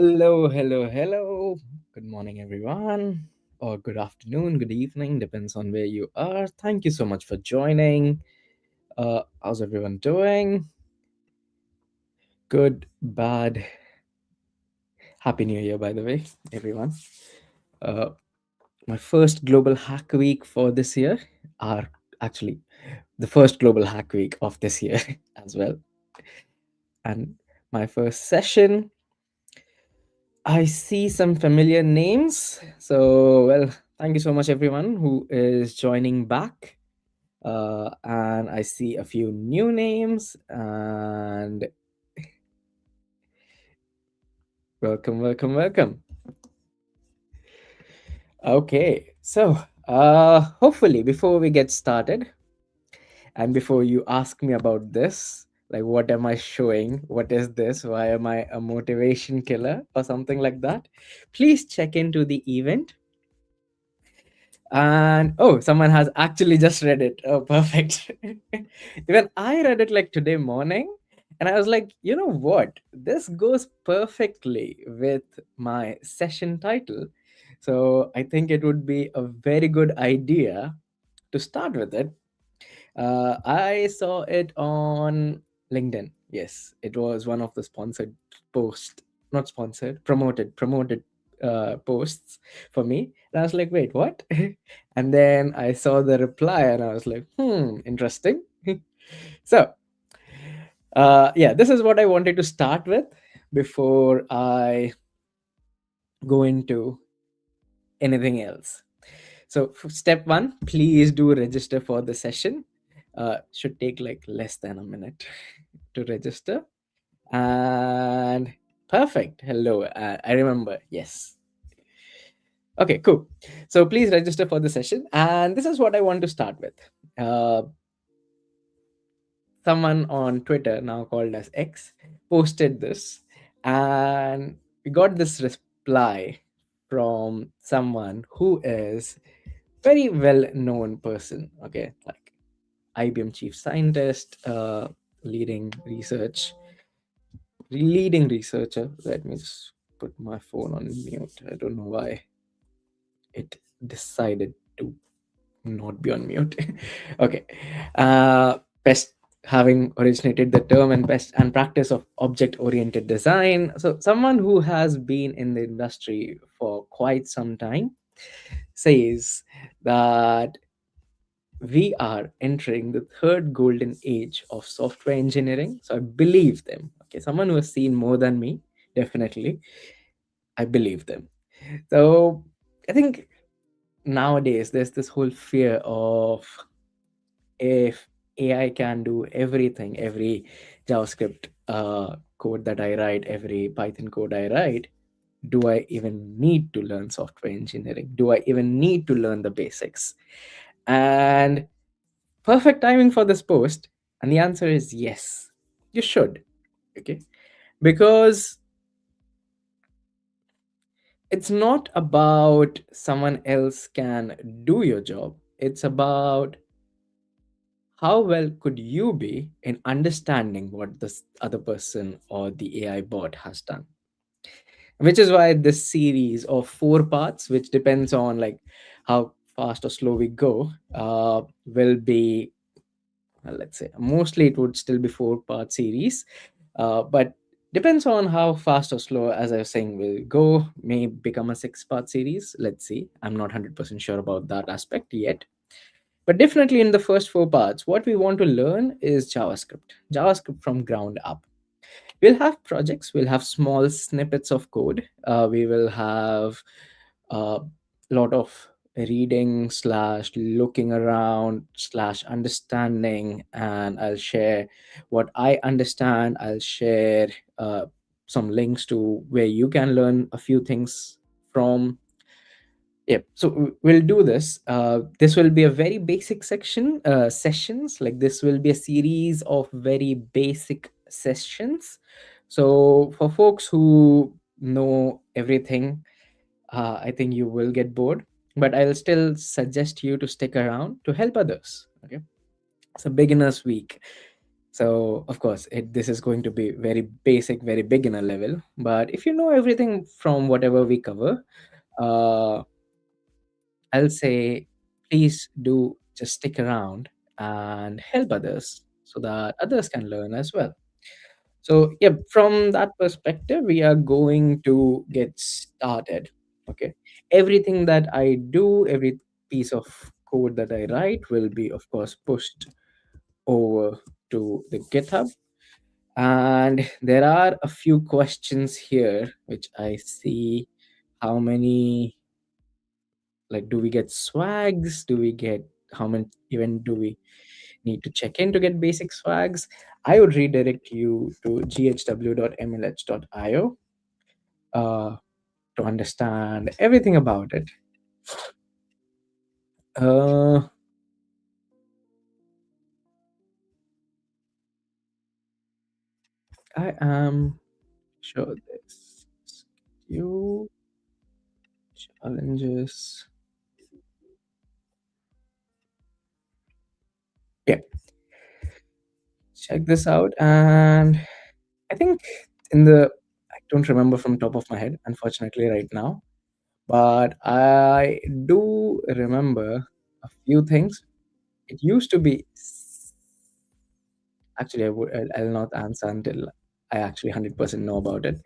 Hello. Good morning, everyone, or good afternoon, good evening, depends on where you are. Thank you so much for joining. How's everyone doing? Good, bad. Happy New Year, by the way, everyone. Uh, my first global hack week for this year, are actually the first global hack week of this year as well. And my first session, I see some familiar names. So, well, thank you so much, everyone who is joining back. And I see a few new names. And welcome. Okay, so hopefully, before we get started, and before you ask me about this, like what am I showing? What is this? Why am I a motivation killer or something like that? Please check into the event. And oh, someone has actually just read it. Oh, perfect. Even I read it like today morning, and I was like, you know what? This goes perfectly with my session title. So I think it would be a very good idea to start with it. I saw it on LinkedIn. Yes, it was one of the sponsored post, not sponsored, promoted posts for me. And I was like, wait, what? And then I saw the reply, and I was like, interesting. So, yeah, this is what I wanted to start with before I go into anything else. So, step one, please do register for the session. Should take like less than a minute to register. And perfect. Hello. I remember. Yes. Okay, cool. So please register for the session. And this is what I want to start with. Uh, Someone on Twitter, now called as X, posted this. And we got this reply from someone who is very well known person. Okay. Like IBM chief scientist, leading research leading researcher. Let me just put my phone on mute. I don't know why it decided to not be on mute. Okay. Best having originated the term and best and practice of object oriented design. So, someone who has been in the industry for quite some time says that we are entering the third golden age of software engineering. So I believe them. Okay, someone who has seen more than me, definitely, I believe them. So I think nowadays there's this whole fear of, if AI can do everything, every JavaScript code that I write, every Python code I write, do I even need to learn software engineering? Do I even need to learn the basics? And perfect timing for this post. And the answer is yes, you should. Okay. Because it's not about someone else can do your job, it's about how well could you be in understanding what this other person or the AI bot has done. Which is why this series of 4 parts, which depends on like how fast or slow we go, will be, well, let's say mostly it would still be 4 part series, but depends on how fast or slow, as I was saying, will go, may become a 6 part series. Let's see, I'm not 100% sure about that aspect yet, but definitely in the first 4 parts what we want to learn is JavaScript from ground up. We'll have projects, we'll have small snippets of code, we will have a lot of reading slash looking around slash understanding, and I'll share what I understand. I'll share some links to where you can learn a few things from. Yep. So we'll do this. This will be a very basic sessions. Like this will be a series of very basic sessions. So for folks who know everything, I think you will get bored. But I'll still suggest you to stick around to help others. Okay. So beginners week. So of course this is going to be very basic, very beginner level, but if you know everything from whatever we cover, uh, I'll say please do just stick around and help others so that others can learn as well. So yeah, from that perspective, we are going to get started. Okay. Everything that I do, every piece of code that I write will be, of course, pushed over to the GitHub. And there are a few questions here which I see. How many, like, do we get swags? Do we get, how many even do we need to check in to get basic swags? I would redirect you to ghw.mlh.io uh, to understand everything about it. Uh, I am sure this you challenges. Yeah, check this out. And I think in the, I don't remember from top of my head, unfortunately, right now, but I do remember a few things. It used to be, actually, I'll not answer until I actually 100% know about it.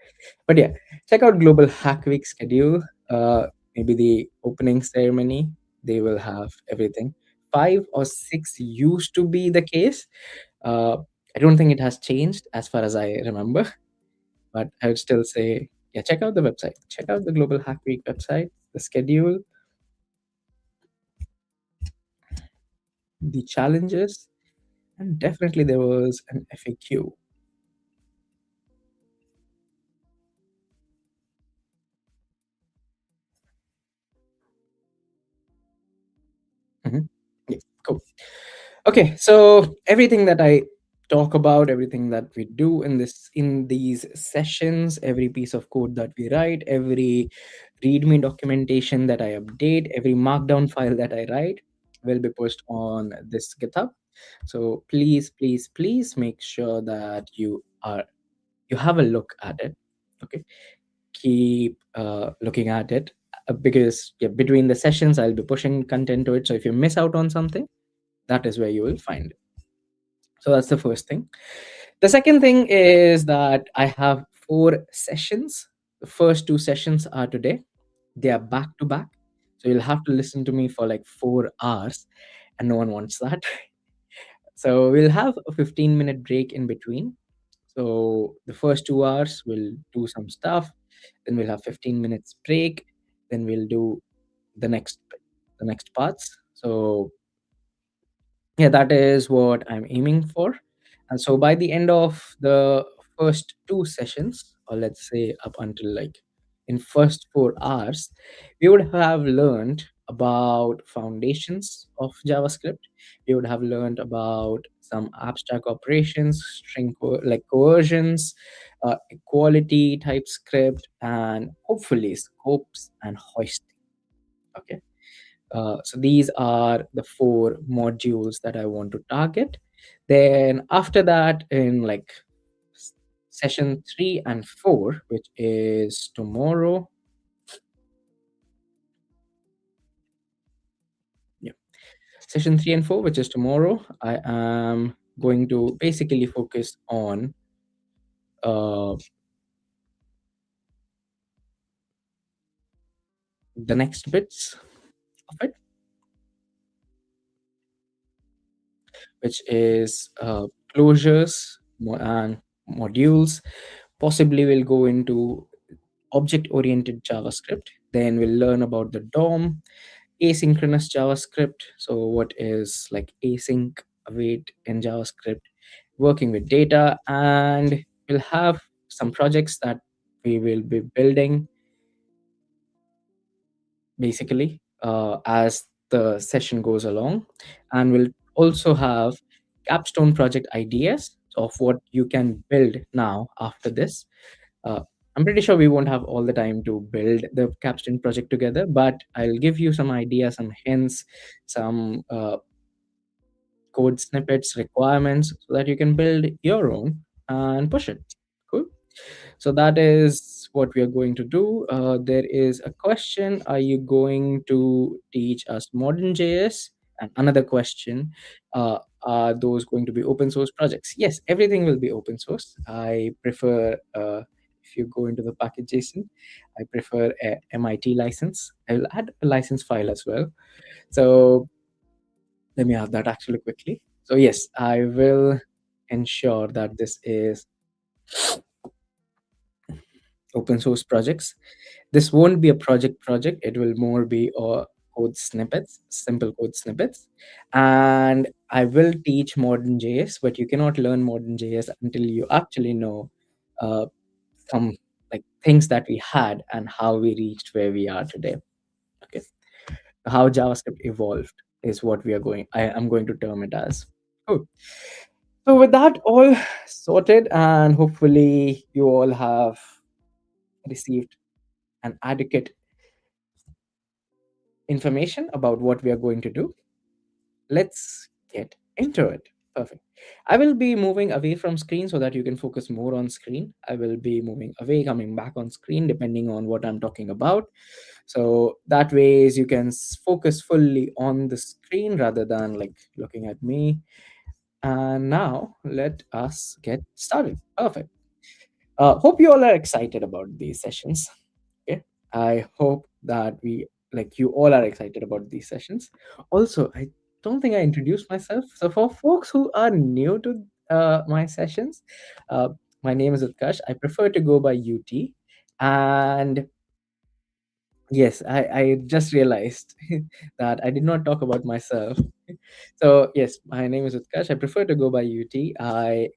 But yeah, check out Global Hack Week schedule. Maybe the opening ceremony, they will have everything. 5 or 6 used to be the case. Uh, I don't think it has changed as far as I remember, but I would still say, yeah, check out the website. Check out the Global Hack Week website, the schedule, the challenges, and definitely there was an FAQ. Mhm. Yeah, cool. Okay, so everything that I talk about, everything that we do in these sessions, every piece of code that we write, every README documentation that I update, every markdown file that I write will be pushed on this GitHub. So please, please, please make sure that you have a look at it. Okay, keep looking at it because yeah, between the sessions I'll be pushing content to it. So if you miss out on something, that is where you will find it. So that's the first thing. The second thing is that I have 4 sessions. The first 2 sessions are today. They are back to back. So you'll have to listen to me for like 4 hours, and no one wants that. So we'll have a 15-minute break in between. So the first 2 hours we'll do some stuff, then we'll have 15 minutes break, then we'll do the next parts. So yeah, that is what I'm aiming for. And so by the end of the first 2 sessions, or let's say up until like in first 4 hours, we would have learned about foundations of JavaScript. We would have learned about some abstract operations, like coercions, equality, TypeScript, and hopefully scopes and hoisting. Okay. So these are the 4 modules that I want to target. Then after that, in like s- session 3 and 4, which is tomorrow, yeah, session 3 and 4, which is tomorrow, I am going to basically focus on uh, the next bits of it, which is closures and modules. Possibly, we'll go into object oriented JavaScript. Then we'll learn about the DOM, asynchronous JavaScript. So, what is like async await in JavaScript, working with data, and we'll have some projects that we will be building basically as the session goes along. And we'll also have capstone project ideas of what you can build now after this. uh, I'm pretty sure we won't have all the time to build the capstone project together, but I'll give you some ideas, some hints, some code snippets, requirements, so that you can build your own and push it. Cool. So that is what we are going to do. There is a question: are you going to teach us modern JS? And another question: are those going to be open source projects? Yes, everything will be open source. I prefer, if you go into the package JSON, I prefer a MIT license. I will add a license file as well. So let me add that actually quickly. So yes, I will ensure that this is open source projects. This won't be a project. It will more be code snippets, simple code snippets. And I will teach modern JS, but you cannot learn modern JS until you actually know uh, some like things that we had and how we reached where we are today. Okay, how JavaScript evolved is what we are going. I'm going to term it as. Cool. So with that all sorted, and hopefully you all have received an adequate information about what we are going to do, let's get into it. Perfect. I will be moving away from screen so that you can focus more on screen. I will be moving away, coming back on screen depending on what I'm talking about. So that ways you can focus fully on the screen rather than like looking at me. And now let us get started. Perfect. Hope you all are excited about these sessions. Okay. I hope that we like you all are excited about these sessions. Also, I don't think I introduced myself. So for folks who are new to my sessions, uh, my name is Utkarsh. I prefer to go by UT. And yes, I just realized that I did not talk about myself. So yes, my name is Utkarsh. I prefer to go by UT. I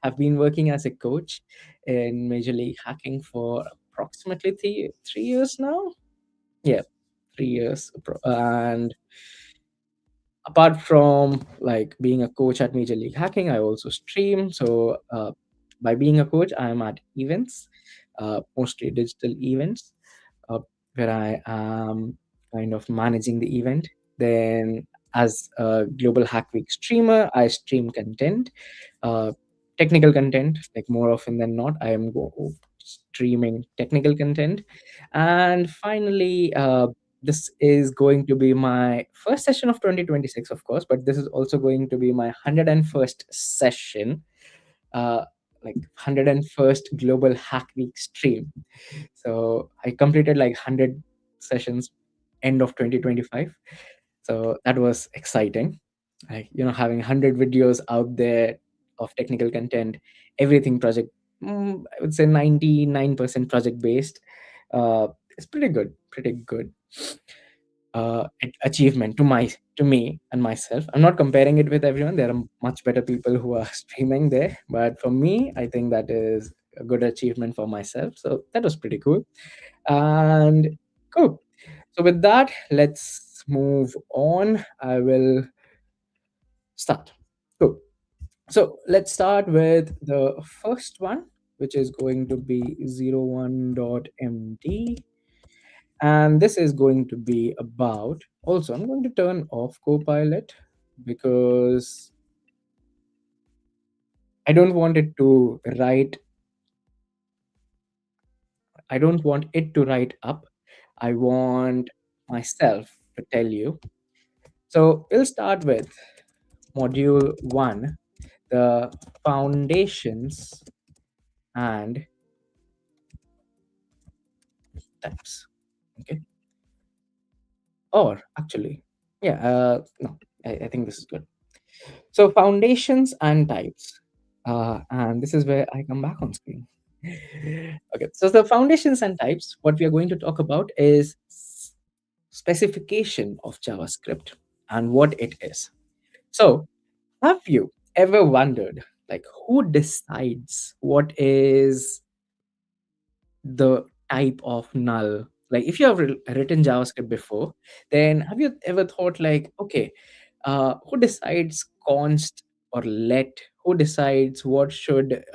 have been working as a coach in Major League Hacking for approximately 3 years now. Yeah, 3 years. And apart from like being a coach at Major League Hacking, I also stream. So by being a coach, I'm at events, mostly digital events, uh, where I am kind of managing the event. Then, as a Global Hack Week streamer, I stream content, uh, technical content. Like more often than not, I am streaming technical content. And finally, this is going to be my first session of 2026, of course, but this is also going to be my 101st session, uh, like 101st Global Hack Week stream. So I completed like 100 sessions end of 2025. So that was exciting. Like, having 100 videos out there of technical content, everything project, I would say 99% project based. It's pretty good, pretty good achievement to me and myself. I'm not comparing it with everyone. There are much better people who are streaming there, but for me, I think that is a good achievement for myself. So that was pretty cool. And cool. So with that, let's move on. I will start. Cool. So let's start with the first one, which is going to be 01.md. And this is going to be about, also, I'm going to turn off Copilot because I don't want it to write, I don't want it to write up. I want myself to tell you. So we'll start with module one, the foundations and types. Okay. Or actually, yeah, no, I think this is good. So foundations and types. And this is where I come back on screen. Okay, so the foundations and types, what we are going to talk about is specification of JavaScript and what it is. So have you ever wondered, like, who decides what is the type of null? Like, if you have written JavaScript before, then have you ever thought, like, okay, who decides const or let? Who decides what should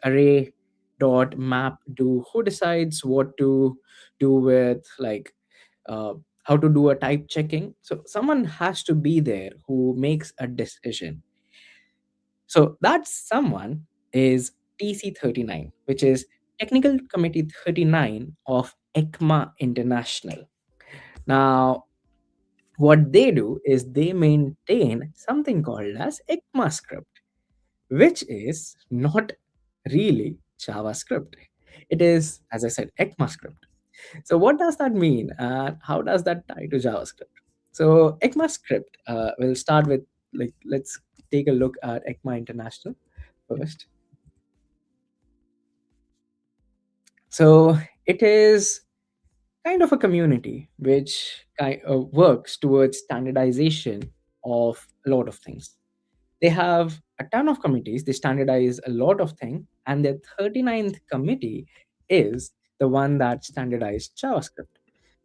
array dot map do? Who decides what to do with like uh, how to do a type checking. So someone has to be there who makes a decision. So that someone is TC39, which is Technical Committee 39 of ECMA International. Now, what they do is they maintain something called as ECMAScript, which is not really JavaScript. It is, as I said, ECMAScript. So what does that mean, and how does that tie to JavaScript? So ECMAScript will start with, like, let's take a look at ECMA International first. So it is kind of a community which works towards standardization of a lot of things. They have a ton of committees, they standardize a lot of things, and their 39th committee is the one that standardized JavaScript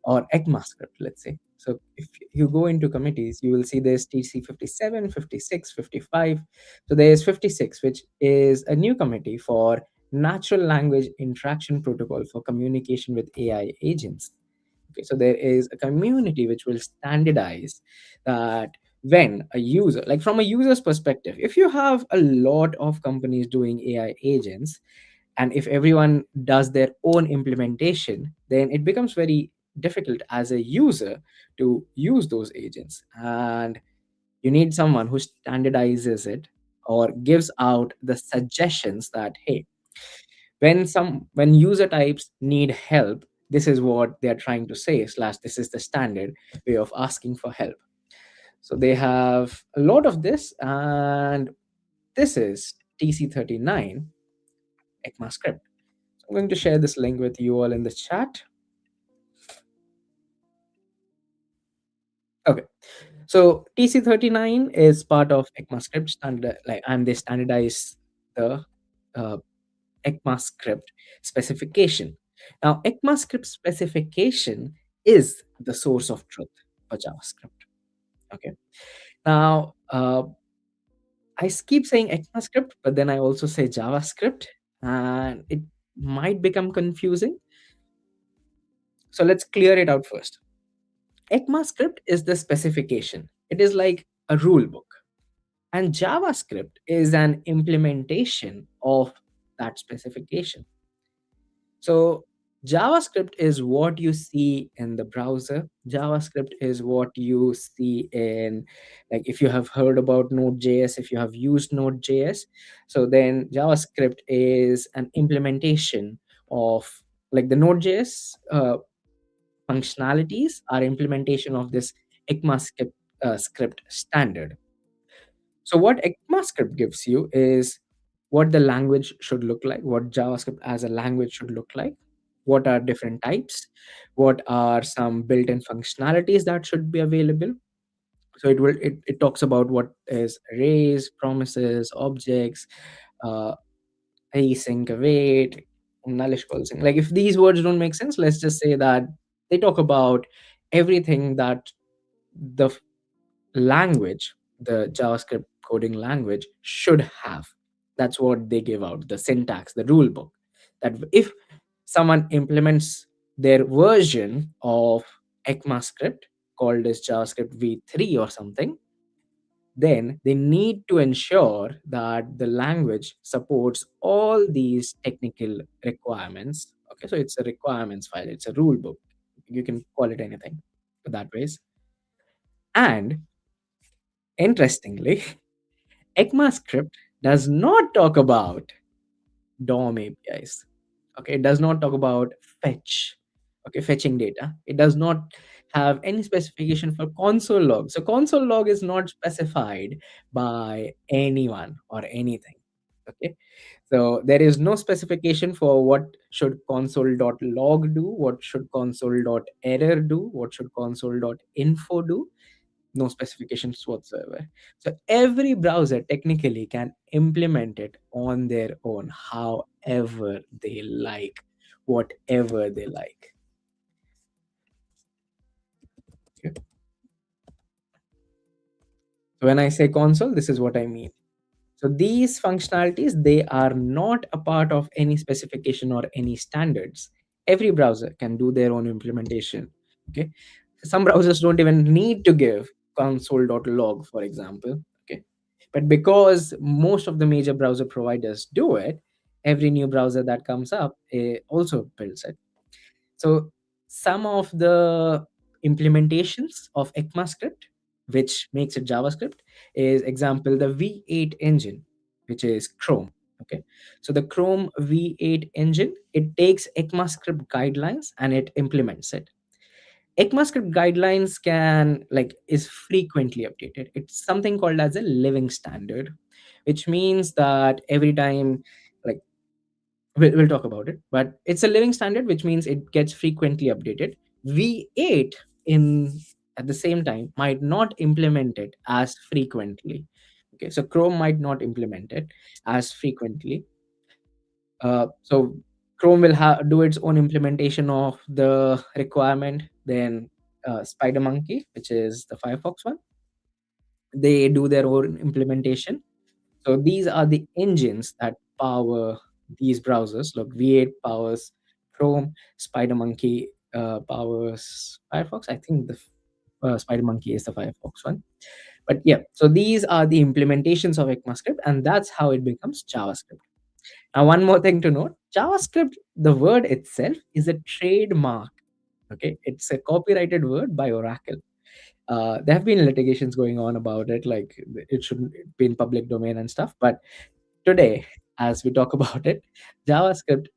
or ECMAScript, let's say. So if you go into committees, you will see there's TC 57, 56, 55. So there's 56, which is a new committee for natural language interaction protocol for communication with AI agents. Okay, so there is a community which will standardize that when a user, like from a user's perspective, if you have a lot of companies doing AI agents, and if everyone does their own implementation, then it becomes very difficult as a user to use those agents. And you need someone who standardizes it or gives out the suggestions that, hey, when user types need help, this is what they're trying to say, slash this is the standard way of asking for help. So they have a lot of this, and this is TC39 ECMAScript. So I'm going to share this link with you all in the chat. Okay, so TC39 is part of ECMAScript standard, like, and they standardize the uh, ECMAScript specification. Now, ECMAScript specification is the source of truth for JavaScript. Okay. Now, I keep saying ECMAScript, but then I also say JavaScript, and it might become confusing. So let's clear it out first. ECMAScript is the specification. It is like a rule book, and JavaScript is an implementation of that specification. So JavaScript is what you see in the browser. JavaScript is what you see in, like, if you have heard about Node.js, if you have used Node.js, so then JavaScript is an implementation of, like, the Node.js functionalities are implementation of this ECMAScript script standard. So what ECMAScript gives you is what the language should look like, what JavaScript as a language should look like, what are different types, what are some built-in functionalities that should be available. So it talks about what is arrays, promises, objects, uh, async, await, nullish calling. Like, if these words don't make sense, let's just say that they talk about everything that the language, the JavaScript coding language, should have. That's what they give out, the syntax, the rule book. That if someone implements their version of ECMAScript called as JavaScript v3 or something, then they need to ensure that the language supports all these technical requirements. Okay, so it's a requirements file, it's a rule book. You can call it anything that ways. And interestingly, ECMAScript does not talk about DOM APIs. Okay, it does not talk about fetch. Okay, fetching data. It does not have any specification for console log. So console log is not specified by anyone or anything. Okay, so there is no specification for what should console.log do, what should console.error do, what should console.info do. No specifications whatsoever. So every browser technically can implement it on their own, however they like, whatever they like. Okay. So when I say console, this is what I mean. So these functionalities, they are not a part of any specification or any standards. Every browser can do their own implementation. Okay. Some browsers don't even need to give console.log, for example. Okay. But because most of the major browser providers do it, every new browser that comes up also builds it. So some of the implementations of ECMAScript, which makes it JavaScript, is example the V8 engine, which is Chrome. Okay, so the Chrome V8 engine, it takes ECMAScript guidelines and it implements it. ECMAScript guidelines can like is frequently updated. It's something called as a living standard, which means that every time, like, we'll talk about it, but it's a living standard, which means it gets frequently updated. V8 in at the same time might not implement it as frequently. Okay, so Chrome might not implement it as frequently. So Chrome will do its own implementation of the requirement. Then SpiderMonkey, which is the Firefox one, they do their own implementation. So these are the engines that power these browsers. Look, V8 powers Chrome, SpiderMonkey powers Firefox. I think the SpiderMonkey is the Firefox one. But yeah, so these are the implementations of ECMAScript, and that's how it becomes JavaScript. Now, one more thing to note: JavaScript, the word itself, is a trademark. Okay, it's a copyrighted word by Oracle. There have been litigations going on about it, like it shouldn't be in public domain and stuff. But today, as we talk about it, JavaScript,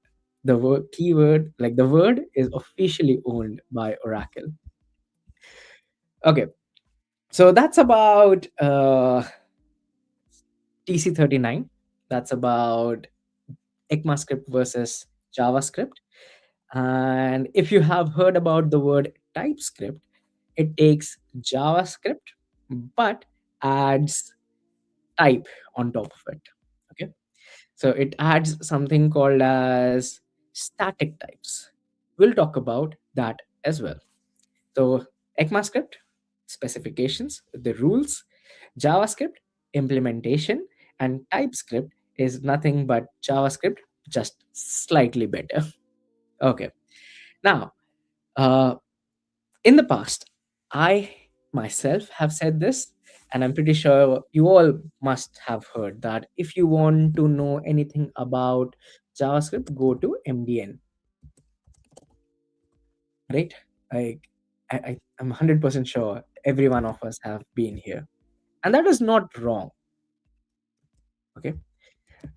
the word keyword, like the word, is officially owned by Oracle. Okay, so that's about TC39. That's about ECMAScript versus JavaScript. And if you have heard about the word TypeScript, it takes JavaScript but adds type on top of it. Okay. So it adds something called as static types. We'll talk about that as well. So ECMAScript, specifications, the rules, JavaScript, implementation, and TypeScript is nothing but JavaScript, just slightly better. Okay. Now, uh, in the past, I myself have said this, and I'm pretty sure you all must have heard that if you want to know anything about JavaScript, go to MDN, right? Like, I'm 100% sure every one of us have been here. And that is not wrong, okay?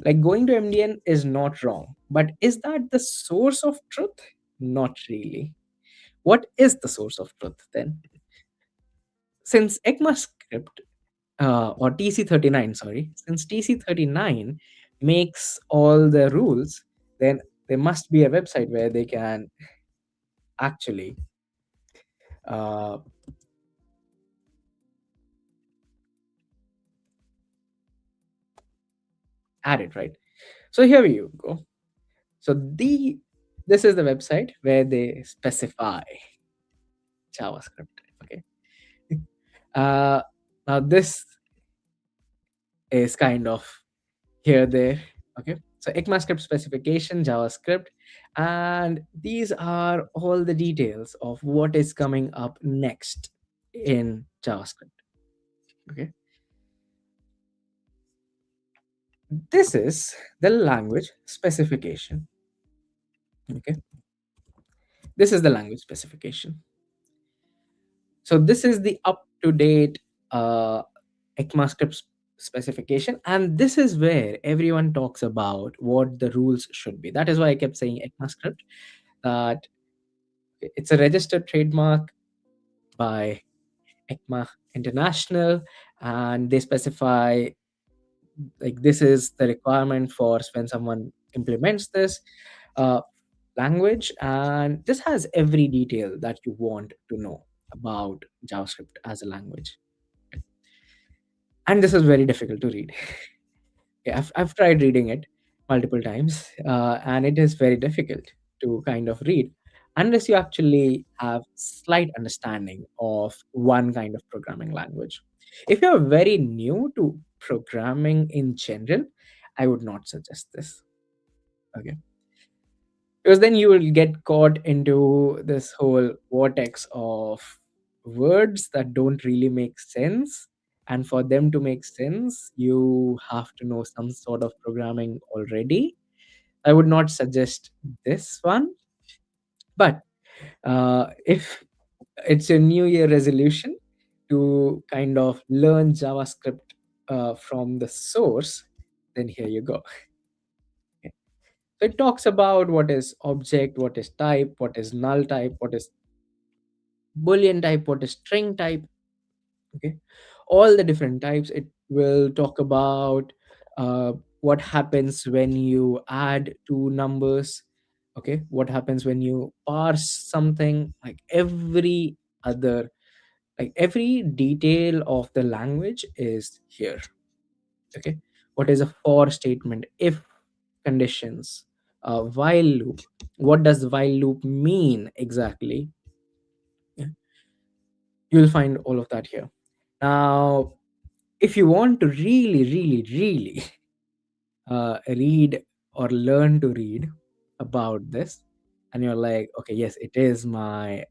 Like, going to MDN is not wrong. But is that the source of truth? Not really. What is the source of truth then? Since ECMAScript or TC39, sorry, since TC39 makes all the rules, then there must be a website where they can actually uh, add it, right? So here you go. So this is the website where they specify JavaScript. Okay. Uh, Now this is kind of here there. Okay, so ECMAScript specification, JavaScript, and these are all the details of what is coming up next in JavaScript. Okay, this is the language specification. Okay, this is the language specification. So this is the up to date ECMAScript specification, and this is where everyone talks about what the rules should be. That is why I kept saying ECMAScript, that it's a registered trademark by ECMA International, and they specify like this is the requirement for when someone implements this uh, language, and this has every detail that you want to know about JavaScript as a language. And this is very difficult to read. Yeah, I've tried reading it multiple times, and it is very difficult to kind of read unless you actually have slight understanding of one kind of programming language. If you're very new to programming in general, I would not suggest this. Okay, because then you will get caught into this whole vortex of words that don't really make sense. And for them to make sense, you have to know some sort of programming already. I would not suggest this one, but if it's a new year resolution to kind of learn JavaScript from the source, then here you go. Okay. So it talks about what is object, what is type, what is null type, what is boolean type, what is string type. Okay, all the different types. It will talk about uh, what happens when you add two numbers. Okay, what happens when you parse something, like other every detail of the language is here. Okay, what is a for statement, if conditions, while loop, what does while loop mean exactly. Yeah, you'll find all of that here. Now, if you want to really read or learn to read about this, and you're like, okay, yes, it is my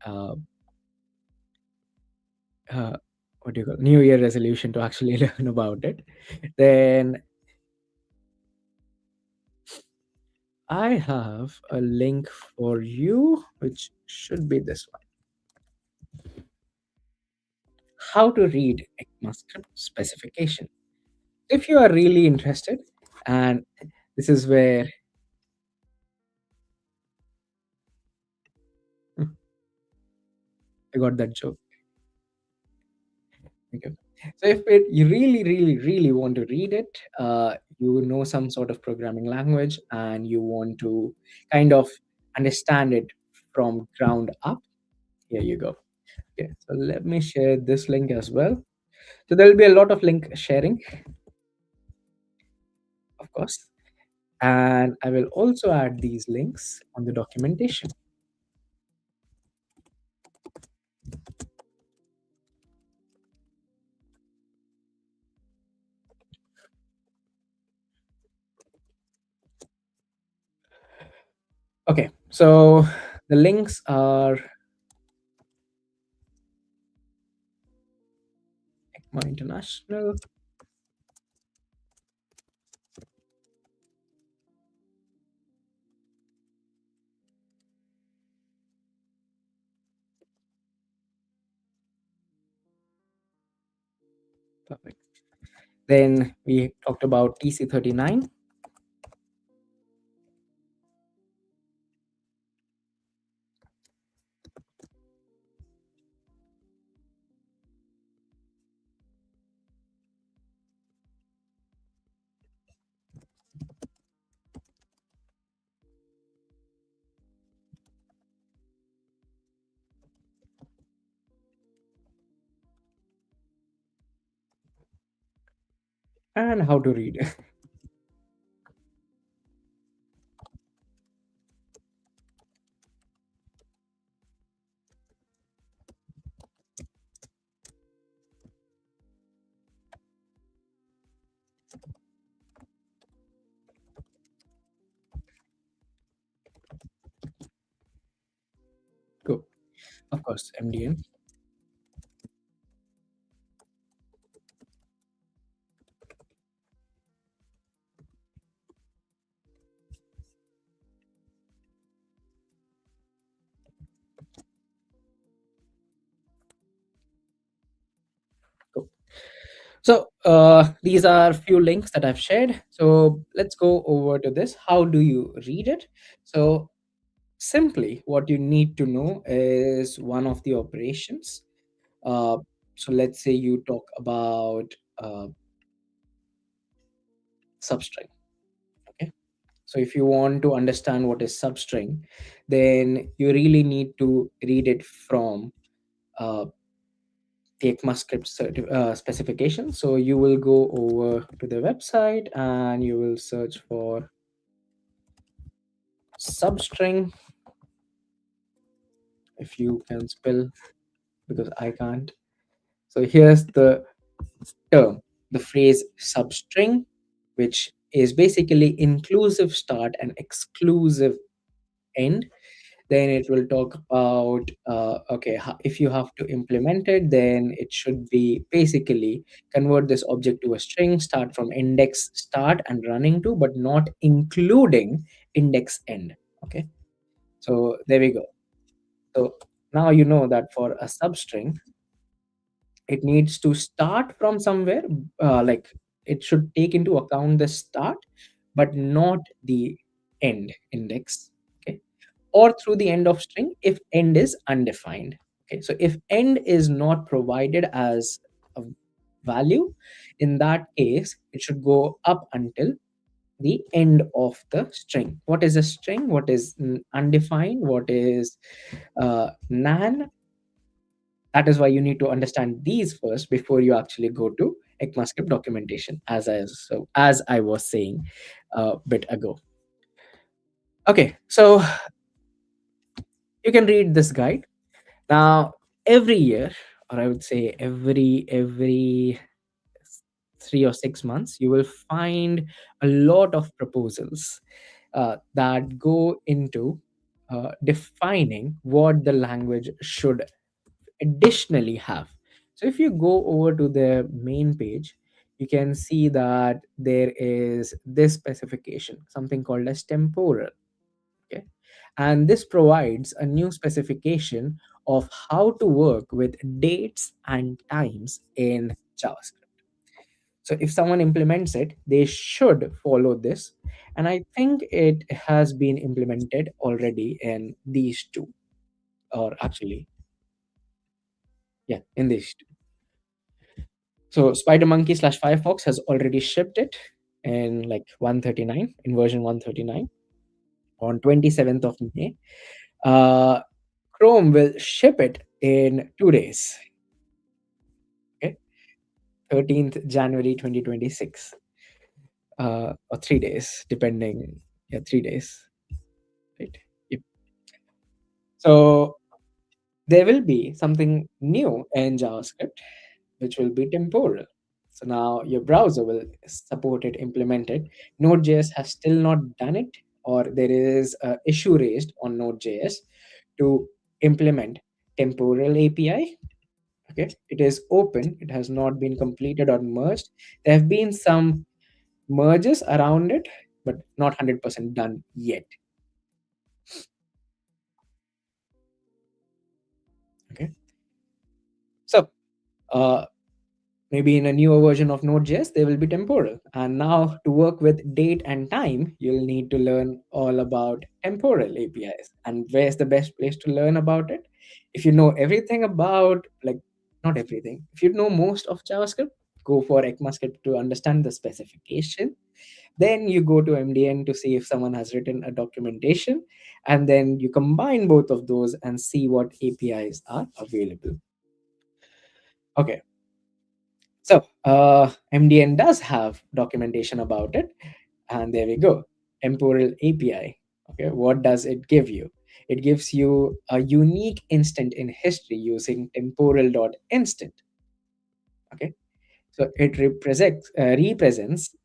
what do you call new year resolution to actually learn about it, then I have a link for you, which should be this one. How to read ECMAScript specification. If you are really interested, and this is where I got that joke. Okay. So if you really want to read it, you know some sort of programming language, and you want to kind of understand it from ground up, here you go. Okay, so let me share this link as well. So there will be a lot of link sharing, of course, and I will also add these links on the documentation. Okay, so the links are ECMA International. Perfect. Then we talked about TC39. And how to read. Go. Of course, MDN. Go. So these are few links that I've shared. So let's go over to this. How do you read it? So simply, what you need to know is one of the operations. Uh, so let's say you talk about substring. Okay. So if you want to understand what is substring, then you really need to read it from uh, the ECMAScript specification. So you will go over to the website and you will search for substring, if you can spell, because I can't. So here's the term, the phrase substring, which is basically inclusive start and exclusive end. Then it will talk about okay, if you have to implement it, then it should be basically convert this object to a string, start from index start and running to, but not including index end. Okay, so there we go. So now you know that for a substring, it needs to start from somewhere, like it should take into account the start but not the end index. Okay, or through the end of string if end is undefined. Okay, so if end is not provided as a value, in that case it should go up until the end of the string. What is a string, what is undefined, what is nan? That is why you need to understand these first before you actually go to ECMAScript documentation, as I was saying a bit ago. Okay, so you can read this guide. Now, every year, or I would say every 3 or 6 months, you will find a lot of proposals that go into defining what the language should additionally have. So if you go over to the main page, you can see that there is this specification, something called as temporal. Okay, and this provides a new specification of how to work with dates and times in JavaScript. So if someone implements it, they should follow this, and I think it has been implemented already in these two, or actually, yeah, in these two. So Spider Monkey slash Firefox has already shipped it in like 139, in version 139 on 27th of May. Uh, Chrome will ship it in 2 days. Okay, 13th January 2026, or 3 days, depending. Yeah, 3 days, right? Yep. So there will be something new in JavaScript, which will be temporal. So now your browser will support it, implement it. Node.js has still not done it, or there is an issue raised on Node.js to implement temporal API. Okay, it is open, it has not been completed or merged. There have been some merges around it, but not 100% done yet. Okay, so uh, maybe in a newer version of Node.js, they will be temporal. And now to work with date and time, you'll need to learn all about temporal APIs. And where's the best place to learn about it? If you know everything about, like, not everything, if you know most of JavaScript, go for ECMAScript to understand the specification. Then you go to MDN to see if someone has written a documentation. And then you combine both of those and see what APIs are available. Okay, so MDN does have documentation about it, and there we go. Temporal API. Okay, what does it give you? It gives you a unique instant in history using temporal.instant. Okay, so it represents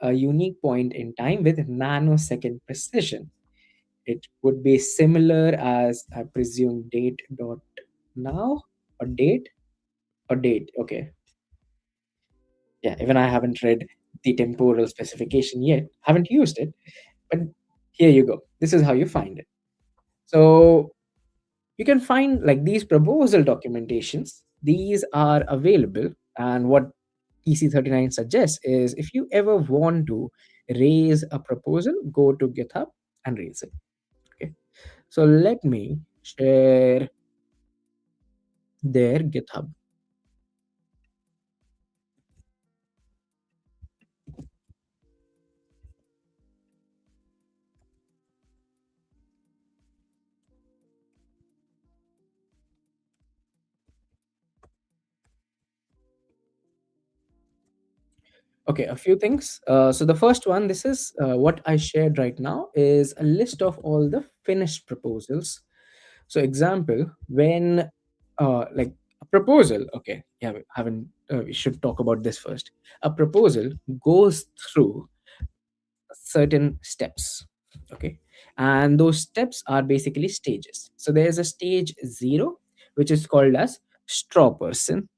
a unique point in time with nanosecond precision. It would be similar as, I presume, date dot now, or date. Okay, yeah, even I haven't read the temporal specification yet, haven't used it, but here you go. This is how you find it. So you can find like these proposal documentations. These are available, and what EC39 suggests is if you ever want to raise a proposal, go to GitHub and raise it. Okay. So let me share their GitHub. Okay, a few things. So the first one, this is what I shared right now, is a list of all the finished proposals. So example, when like a proposal, okay, yeah, we haven't we should talk about this first. A proposal goes through certain steps. Okay, And those steps are basically stages. So there's a stage 0, which is called as straw person.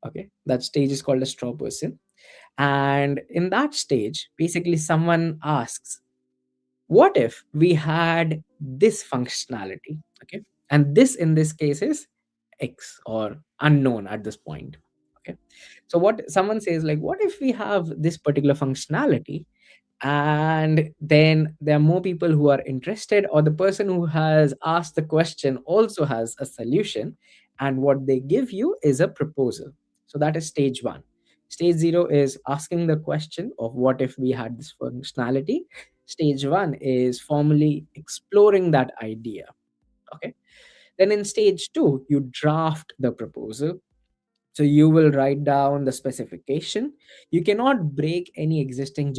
Okay, that stage is called a straw person. And in that stage, basically someone asks, what if we had this functionality? Okay, and this in this case is x, or unknown at this point. Okay, so what someone says, like, what if we have this particular functionality, and then there are more people who are interested, or the person who has asked the question also has a solution, and what they give you is a proposal. So that is stage 1. Stage 0 is asking the question of what if we had this functionality. Stage 1 is formally exploring that idea. Okay, then in stage 2 you draft the proposal. So you will write down the specification. You cannot break any existing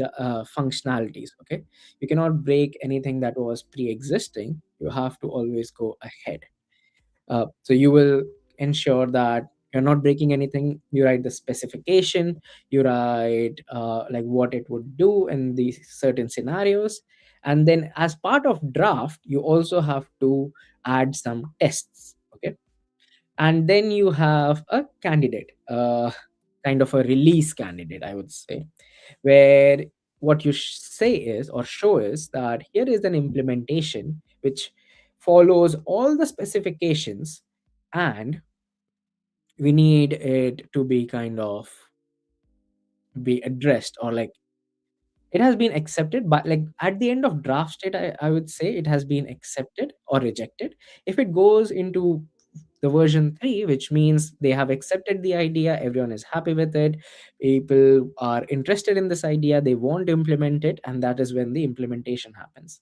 functionalities. Okay, you cannot break anything that was pre-existing. You have to always go ahead. So you will ensure that you're not breaking anything. You write the specification. You write like what it would do in these certain scenarios. And then as part of draft, you also have to add some tests. Okay, and then you have a candidate, kind of a release candidate, I would say, where what you say is, or show is, that here is an implementation which follows all the specifications, and we need it to be kind of be addressed, or like it has been accepted. But like at the end of draft state, I would say it has been accepted or rejected. If it goes into the version 3, which means they have accepted the idea, everyone is happy with it, people are interested in this idea, they want to implement it, and that is when the implementation happens.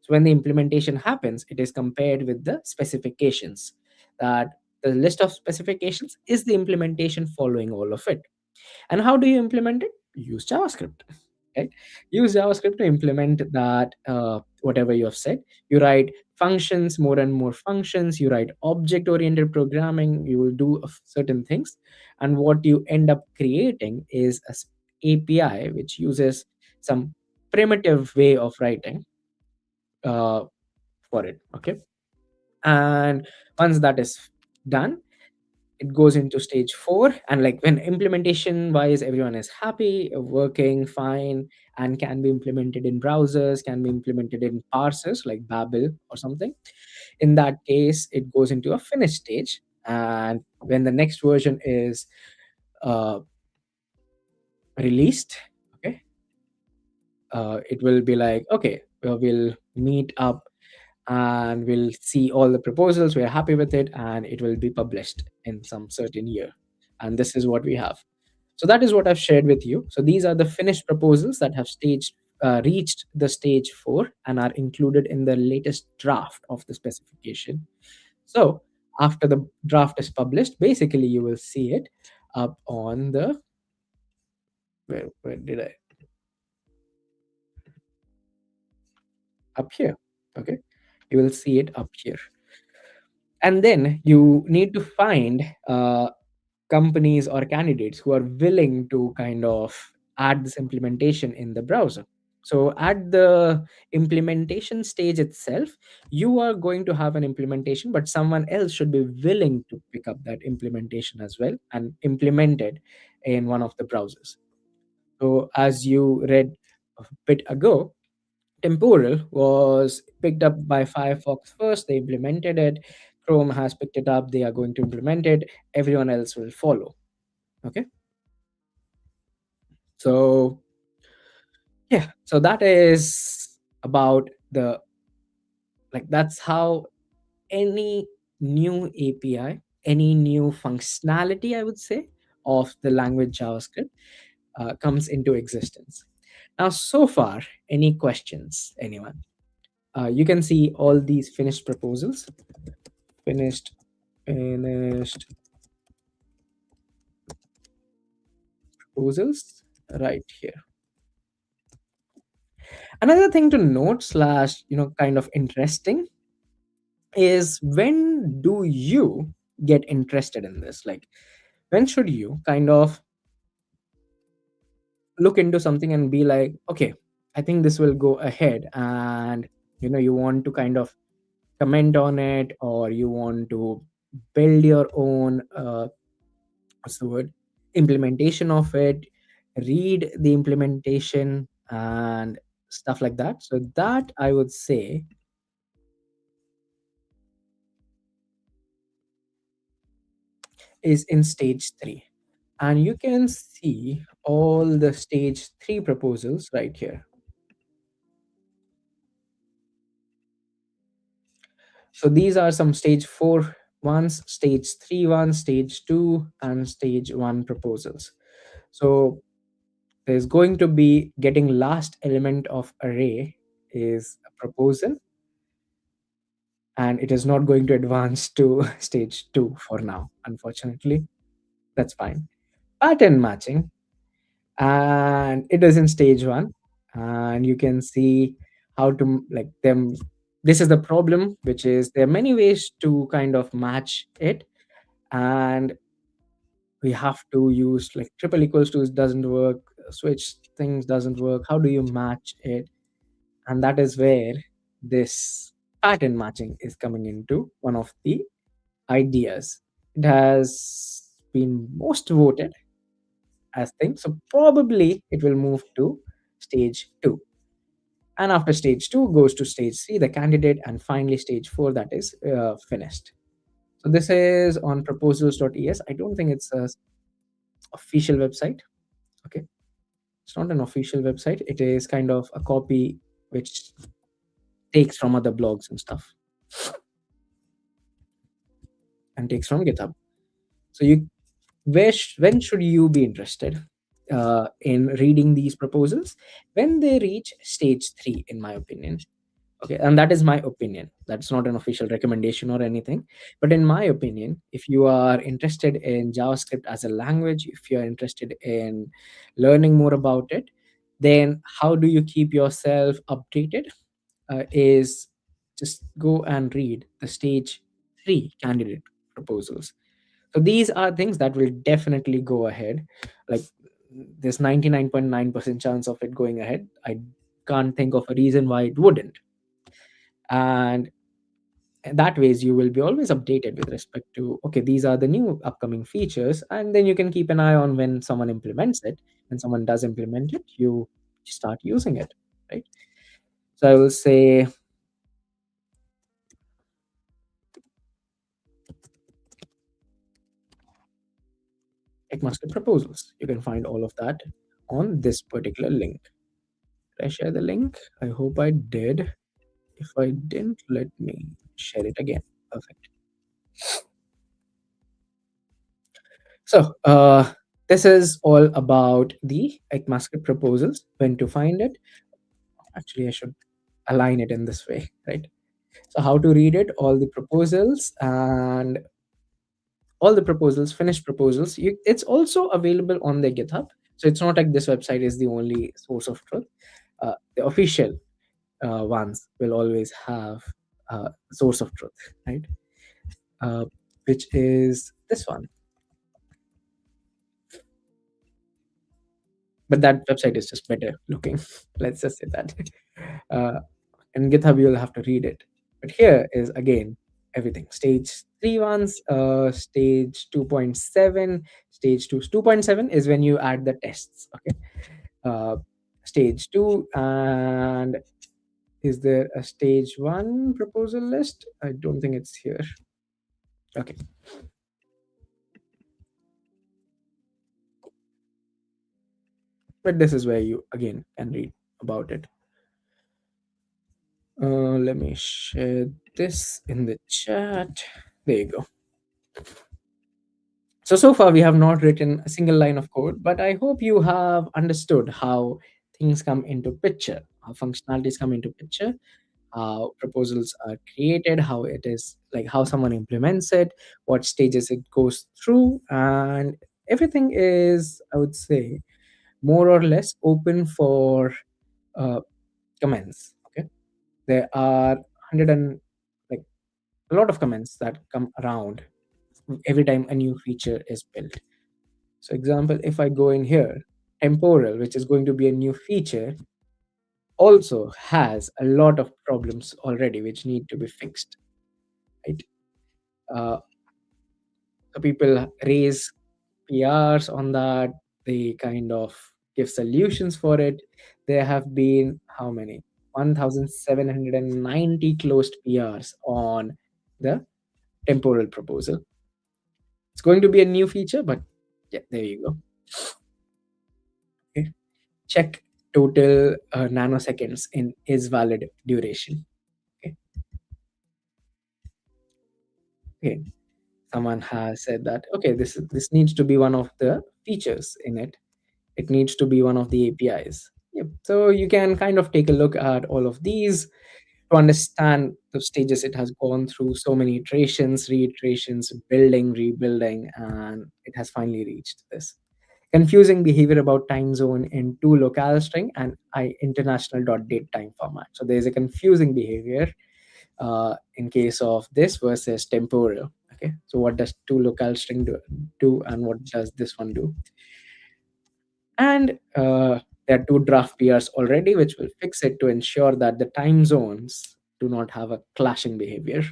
So when the implementation happens, it is compared with the specifications, that the list of specifications is the implementation following all of it. And how do you implement it? Use JavaScript. Right? Use JavaScript to implement that, whatever you have said. You write functions, more and more functions. You write object-oriented programming. You will do certain things, and what you end up creating is a API which uses some primitive way of writing uh, for it. Okay, and once that is done, it goes into stage 4, and like when implementation wise everyone is happy, working fine, and can be implemented in browsers, can be implemented in parsers like babel or something. In that case, it goes into a finished stage, and when the next version is uh, released, okay, it will be like, okay, we'll meet up and we'll see all the proposals, we're happy with it, and it will be published in some certain year. And this is what we have. So that is what I've shared with you. So these are the finished proposals that have reached the stage 4 and are included in the latest draft of the specification. So after the draft is published, basically you will see it up on the, where did I, up here. Okay, you will see it up here. And then you need to find companies or candidates who are willing to kind of add this implementation in the browser. So at the implementation stage itself, you are going to have an implementation, but someone else should be willing to pick up that implementation as well and implement it in one of the browsers. So as you read a bit ago, Temporal was picked up by Firefox first, they implemented it. Chrome has picked it up, they are going to implement it. Everyone else will follow. Okay. So, yeah, so that is about the, like, that's how any new API, any new functionality, I would say, of the language JavaScript comes into existence. Now, so far, any questions, anyone? You can see all these finished proposals, finished, finished proposals right here. Another thing to note slash, kind of interesting is, when do you get interested in this? Like, when should you kind of look into something and be like, okay, I think this will go ahead and you want to kind of comment on it, or you want to build your own what's the word, implementation of it, read the implementation and stuff like that. So that, I would say, is in stage 3. And you can see all the stage 3 proposals right here. So these are some stage 4 ones, stage 3 ones, stage 2, and stage 1 proposals. So there's going to be getting last element of array is a proposal, and it is not going to advance to stage 2 for now, unfortunately. That's fine. Pattern matching, and it is in stage 1, and you can see how to like them. This is the problem, which is there are many ways to kind of match it, and we have to use like triple equals to doesn't work, switch things doesn't work. How do you match it? And that is where this pattern matching is coming into one of the ideas. It has been most voted as thing, so probably it will move to stage 2, and after stage 2 goes to stage 3, the candidate, and finally stage 4, that is finished. So this is on proposals.es. I don't think it's a official website. Okay, it's not an official website. It is kind of a copy which takes from other blogs and stuff, and takes from GitHub. So when should you be interested in reading these proposals? When they reach stage 3, in my opinion. Okay, and that is my opinion. That's not an official recommendation or anything. But in my opinion, if you are interested in JavaScript as a language, if you're interested in learning more about it, then how do you keep yourself updated? Is just go and read the stage 3 candidate proposals. So these are things that will definitely go ahead. Like, there's 99.9% chance of it going ahead. I can't think of a reason why it wouldn't. And that ways you will be always updated with respect to, okay, these are the new upcoming features, and then you can keep an eye on when someone implements it. When someone does implement it, you start using it, right? So I will say ECMAScript proposals. You can find all of that on this particular link. Did I share the link? I hope I did. If I didn't, let me share it again. Perfect. So this is all about the ECMAScript proposals, when to find it. Actually, I should align it in this way, right? So how to read it, all the proposals, and all the proposals, finished proposals. It's also available on the GitHub. So it's not like this website is the only source of truth. The official ones will always have source of truth, right? Uh, which is this one. But that website is just better looking. Let's just say that. Uh, in GitHub, you'll have to read it. But here is again everything. Stage 3 ones, stage 2.7, stage 2. 2.7 is when you add the tests. Okay. Uh, stage 2, and is there a stage 1 proposal list? I don't think it's here. Okay. But this is where you again can read about it. Let me share this in the chat. There you go. So far we have not written a single line of code, but I hope you have understood how things come into picture, how functionalities come into picture, how proposals are created, how it is like how someone implements it, what stages it goes through, and everything is, I would say, more or less open for uh, comments. Okay, there are 100 and like a lot of comments that come around every time a new feature is built. So example, if I go in here, temporal, which is going to be a new feature, also has a lot of problems already which need to be fixed, right? Uh, so people raise PRs on that. They kind of give solutions for it. There have been how many? 1,790 closed PRs on the temporal proposal. It's going to be a new feature, but yeah, there you go. Okay. Check total nanoseconds in is valid duration. Okay. Okay. Someone has said that okay, this needs to be one of the features in it. It needs to be one of the APIs. Yep. So you can kind of take a look at all of these to understand the stages it has gone through, so many iterations, reiterations, building, rebuilding, and it has finally reached this. Confusing behavior about time zone in two locale string and I international dot date time format. So there's a confusing behavior in case of this versus temporal. Okay, so what does two locale string do and what does this one do? And there are two draft PRs already, which will fix it to ensure that the time zones do not have a clashing behavior.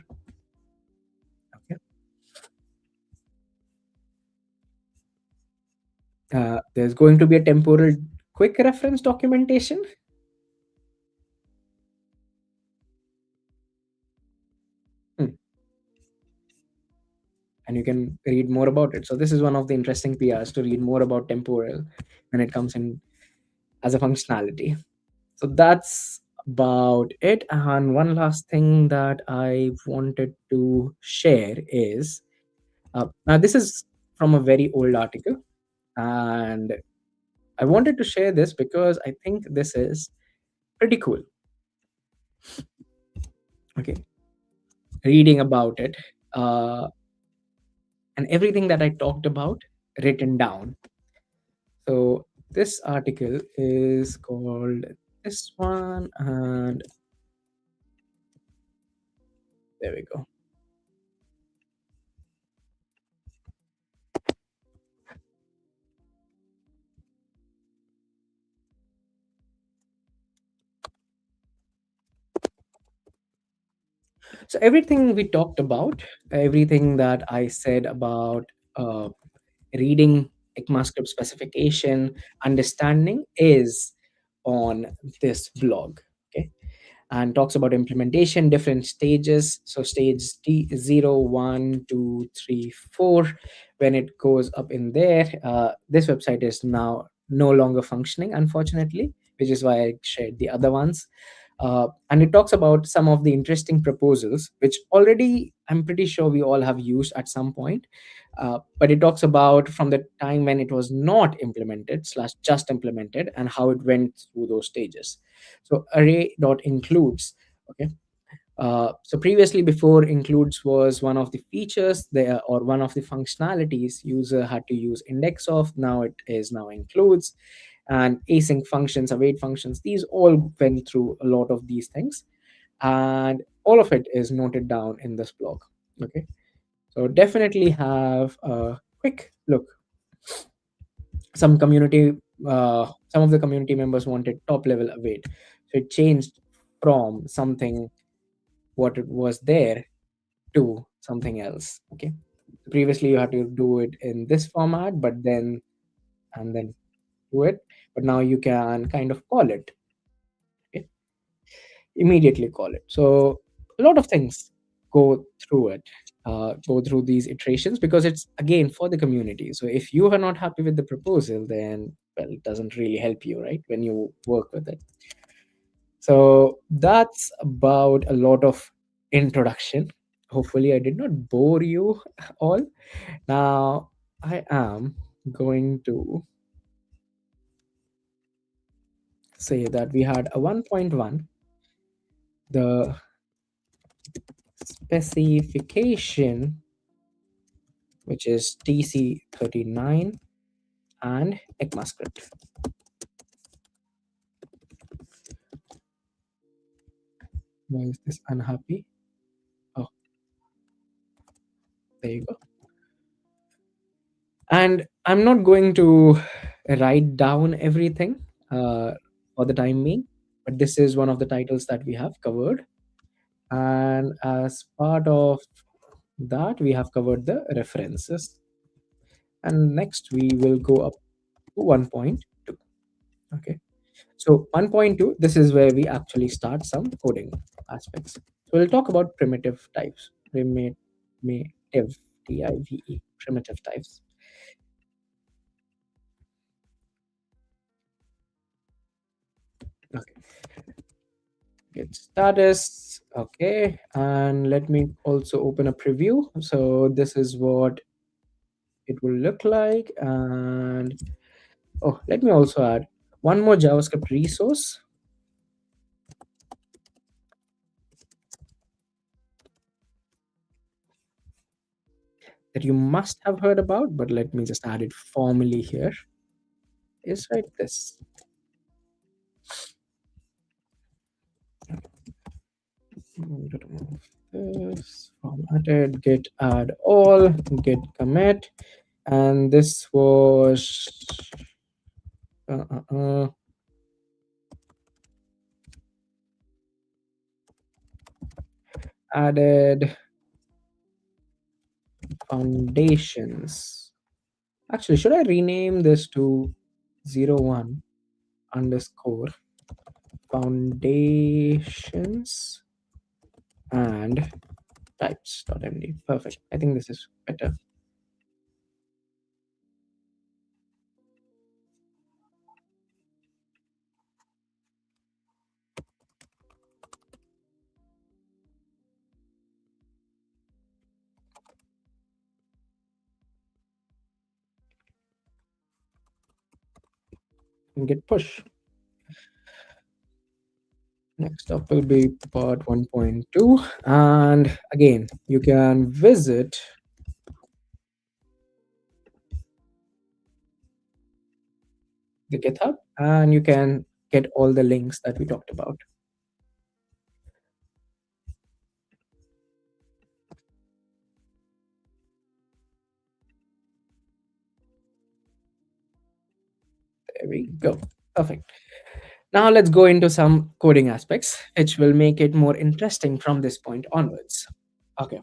Okay. There's going to be a temporal quick reference documentation. Hmm. And you can read more about it. So this is one of the interesting PRs to read more about temporal when it comes in as a functionality. So that's about it. And one last thing that I wanted to share is now this is from a very old article, and I wanted to share this because I think this is pretty cool. Okay, reading about it and everything that I talked about written down. So this article is called this one, and there we go. So everything we talked about, everything that I said about uh, reading ECMAScript specification, understanding is on this blog. Okay, and talks about implementation, different stages. So stage T0, 1, 2, 3, 4. When it goes up in there, this website is now no longer functioning, unfortunately, which is why I shared the other ones. And it talks about some of the interesting proposals, which already I'm pretty sure we all have used at some point. But it talks about from the time when it was not implemented slash just implemented and how it went through those stages. So array dot includes. Okay. So previously, before includes was one of the features there or one of the functionalities user had to use index of. Now it is now includes, and async functions, await functions. These all went through a lot of these things, and all of it is noted down in this blog. Okay, so definitely have a quick look. Some community, some of the community members wanted top level await, so it changed from something what it was there to something else. Okay, previously you had to do it in this format, but then and then do it, but now you can kind of call it. Okay? Immediately call it. So a lot of things go through it, go through these iterations because it's again for the community. So if you are not happy with the proposal, then well, it doesn't really help you, right? When you work with it. So that's about a lot of introduction. Hopefully, I did not bore you all. Now, I am going to say that we had a 1.1, the specification, which is TC39 and ECMAScript. Why is this unhappy? Oh, there you go. And I'm not going to write down everything for the time being. but this is one of the titles that we have covered. And as part of that, we have covered the references. And next, we will go up to 1.2. Okay. So 1.2, this is where we actually start some coding aspects. So we'll talk about primitive types. Primitive, primitive types. Okay. Get status. Okay. And let me also open a preview. So this is what it will look like. And oh, let me also add one more JavaScript resource that you must have heard about, but let me just add it formally here. Is right this. Remove this, formatted, git add all, git commit, and this was uh, uh, uh, added foundations. Actually, should I rename this to 01 underscore foundations and types.md? Perfect. I think this is better. And git push. Next up will be part 1.2. And again, you can visit the GitHub and you can get all the links that we talked about. There we go. Perfect. Now let's go into some coding aspects, which will make it more interesting from this point onwards. Okay.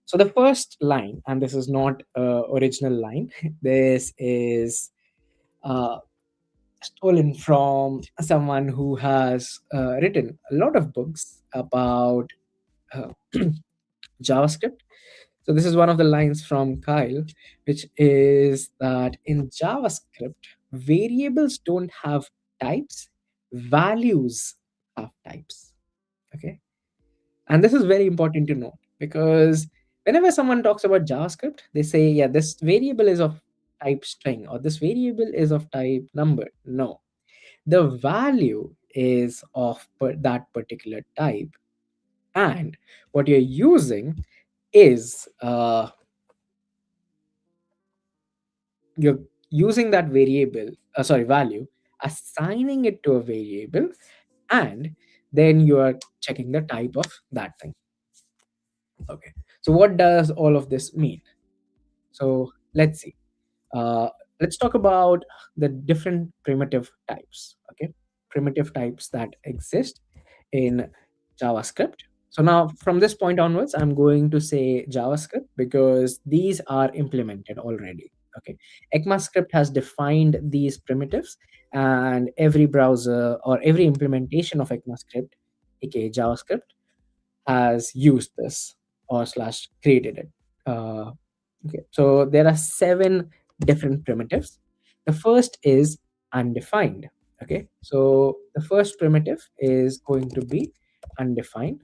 So the first line, and this is not original line, this is uh, stolen from someone who has written a lot of books about uh, JavaScript. So this is one of the lines from Kyle, which is that in JavaScript, variables don't have types, values have types. Okay. And this is very important to know because whenever someone talks about JavaScript, they say, yeah, this variable is of type string or this variable is of type number. No, the value is of that particular type. And what you're using is you're using that variable, sorry, value, assigning it to a variable, and then you are checking the type of that thing. Okay. So what does all of this mean? So let's see. Uh, let's talk about the different primitive types. Okay, primitive types that exist in JavaScript. So now from this point onwards, I'm going to say JavaScript because these are implemented already. Okay, ECMAScript has defined these primitives, and every browser or every implementation of ECMAScript, aka JavaScript, has used this or slash created it. Okay, so there are 7 different primitives. The first is undefined. Okay, so the first primitive is going to be undefined.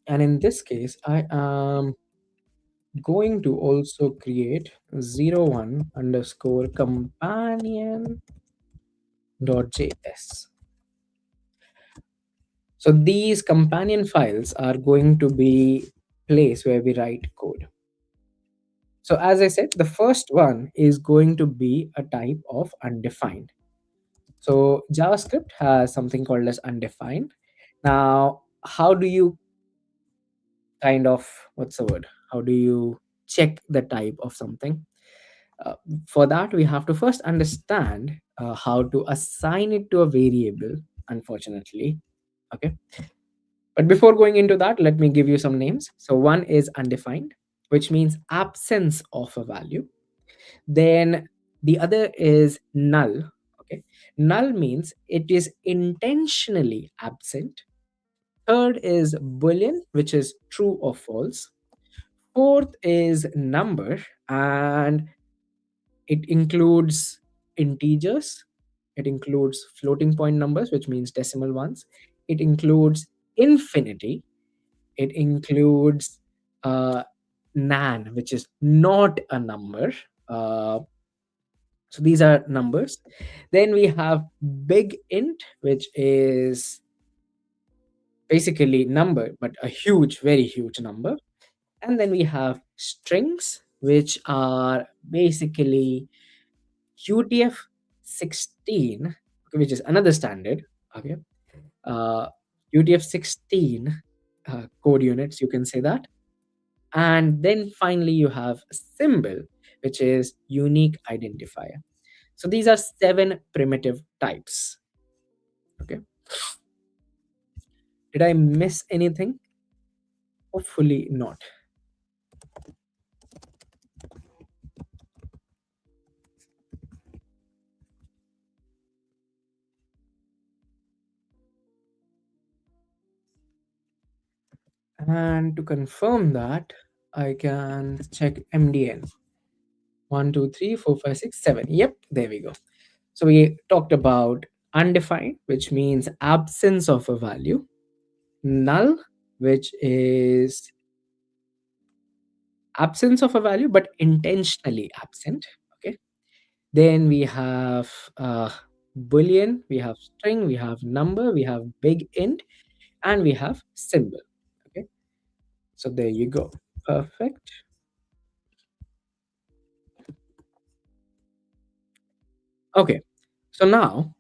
And in this case, I am going to also create 01 underscore companion dot js. So these companion files are going to be place where we write code. So as I said, the first one is going to be a type of undefined. So JavaScript has something called as undefined. Now, how do you kind of, what's the word? How do you check the type of something? Uh, for that, we have to first understand how to assign it to a variable, unfortunately. Okay. But before going into that, let me give you some names. So one is undefined, which means absence of a value. Then the other is null. Okay. Null means it is intentionally absent. Third is boolean, which is true or false. Fourth is number, and it includes integers, it includes floating point numbers, which means decimal ones, it includes infinity, it includes uh, nan, which is not a number. Uh, so these are numbers. Then we have big int, which is basically number, but a huge, very huge number. And then we have strings, which are basically UTF-16, okay, which is another standard. Okay, uh, UTF-16 code units, you can say that. And then finally, you have symbol, which is unique identifier. So these are 7 primitive types. Okay, did I miss anything? Hopefully not. And to confirm that, I can check MDN. 1, 2, 3, 4, 5, 6, 7. Yep, there we go. So we talked about undefined, which means absence of a value, null, which is absence of a value but intentionally absent. Okay. Then we have boolean, we have string, we have number, we have big int, and we have symbol. Okay. So there you go. Perfect. Okay. So now,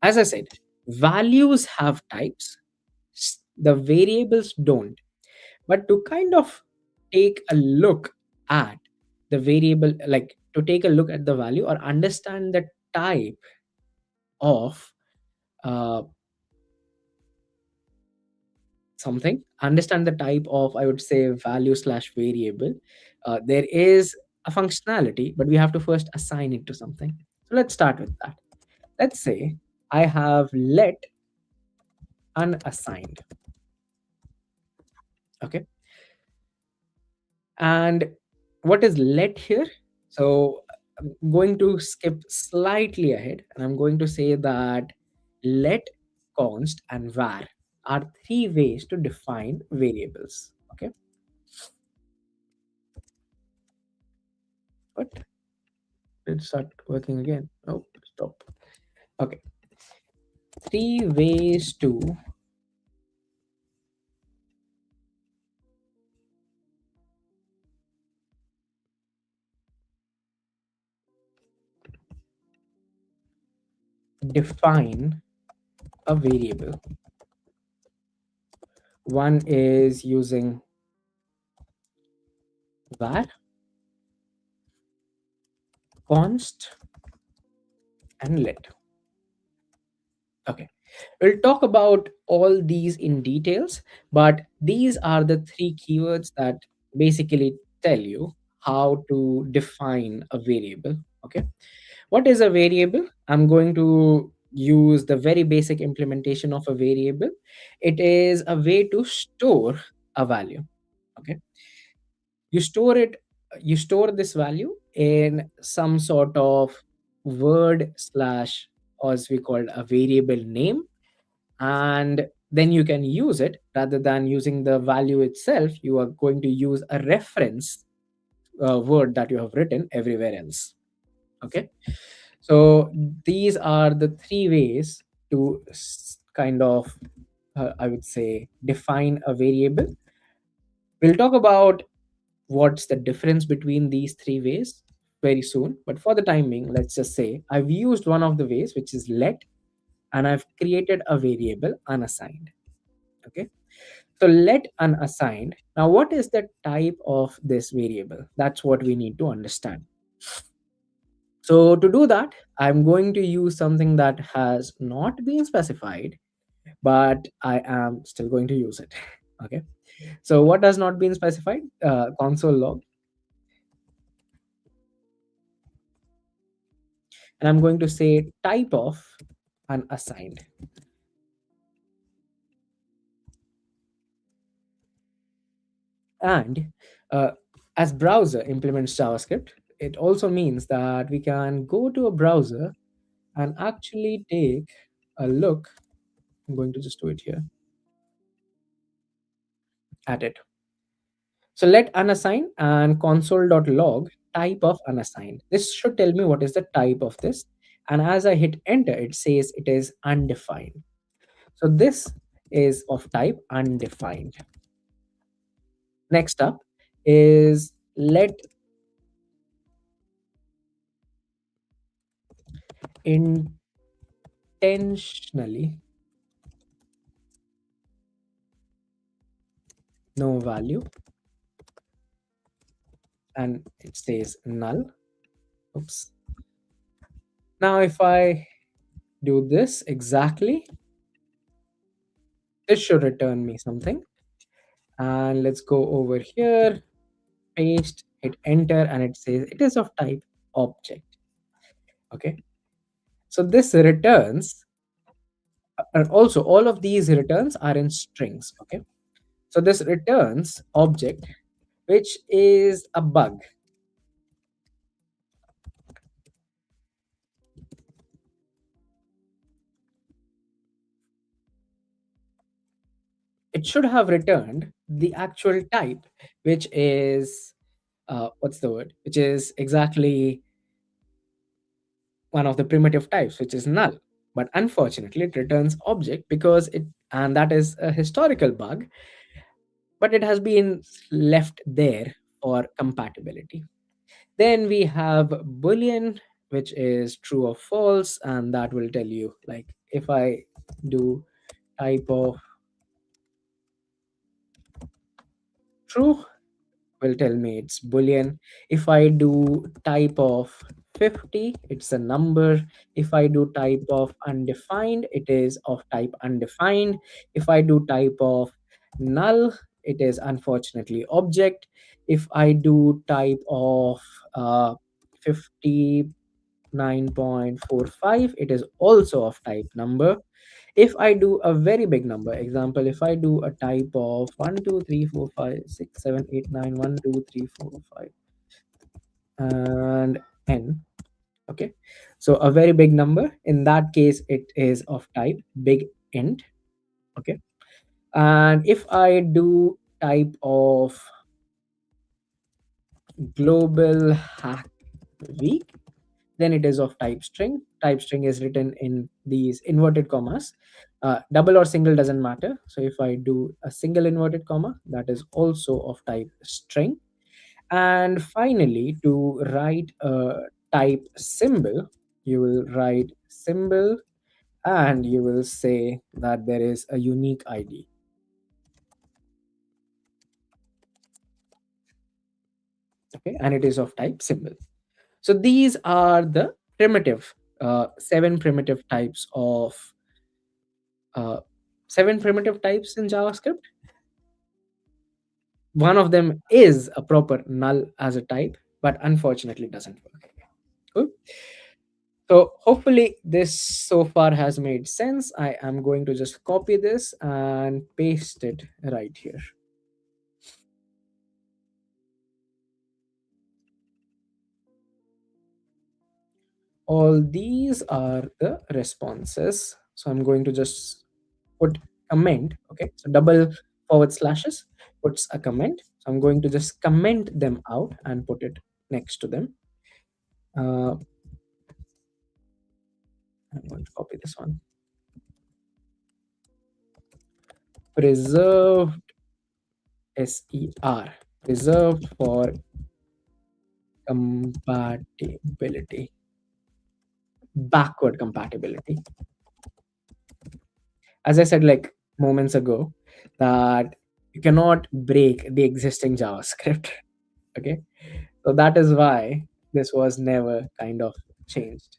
as I said, values have types, the variables don't. But to kind of take a look at the variable, like to take a look at the value or understand the type of uh, something, understand the type of, I would say, value slash variable, there is a functionality, but we have to first assign it to something. So let's start with that. Let's say I have let unassigned. Okay. And what is let here? So I'm going to skip slightly ahead and I'm going to say that let, const, and var are 3 ways to define variables. Okay. What? Did it start working again? Oh, stop. Okay. 3 ways to define a variable. One is using var, const, and let. Okay. We'll talk about all these in details, but these are the 3 keywords that basically tell you how to define a variable. Okay. What is a variable? I'm going to use the very basic implementation of a variable. It is a way to store a value. Okay. You store it, you store this value in some sort of word slash, or as we call it, a variable name, and then you can use it rather than using the value itself. You are going to use a reference word that you have written everywhere else. Okay. So these are the 3 ways to kind of I would say define a variable. We'll talk about what's the difference between these 3 ways very soon, but for the time being, let's just say I've used one of the ways, which is let. and I've created a variable unassigned. Okay. So let unassigned. Now, what is the type of this variable? That's what we need to understand. So to do that, I'm going to use something that has not been specified, but I am still going to use it. Okay. So what has not been specified? Console log, and I'm going to say type of unassigned. And uh, as browser implements JavaScript, it also means that we can go to a browser and actually take a look. I'm going to just do it here at it. So let unassigned and console.log type of unassigned. This should tell me what is the type of this. And as I hit enter, it says it is undefined. So this is of type undefined. Next up is let intentionally no value, and it says null. Oops. Now if I do this exactly, this should return me something. And let's go over here, paste, hit enter, and it says it is of type object. Okay. So this returns, and also all of these returns are in strings. Okay. So this returns object, which is a bug. It should have returned the actual type, which is what's the word? Which is exactly one of the primitive types, which is null. But unfortunately, it returns object because it, and that is a historical bug, but it has been left there for compatibility. Then we have Boolean, which is true or false, and that will tell you, like, if I do type of true, will tell me it's boolean. If I do type of 50, it's a number. If I do type of undefined, it is of type undefined. If I do type of null, it is unfortunately object. If I do type of 59.45, it is also of type number. If I do a very big number, example, if I do a type of 1, 2, 3, 4, 5, 6, 7, 8, 9, 1, 2, 3, 4, 5, and n. Okay. So a very big number, in that case, it is of type big int. Okay. And if I do type of global hack week, then it is of type string. Type string is written in these inverted commas. Double or single doesn't matter. So if I do a single inverted comma, that is also of type string. And finally, to write a type symbol, you will write symbol and you will say that there is a unique ID. Okay, and it is of type symbol. So these are the primitive, 7 primitive types of uh, 7 primitive types in JavaScript. One of them is a proper null as a type, but unfortunately doesn't work. Cool. So hopefully this so far has made sense. I am going to just copy this and paste it right here. All these are the responses. So I'm going to just put comment. Okay. So double forward slashes puts a comment. So I'm going to just comment them out and put it next to them. I'm going to copy this one. Preserved SER, reserved for compatibility, backward compatibility. as I said like moments ago, that you cannot break the existing JavaScript. Okay, so that is why this was never kind of changed.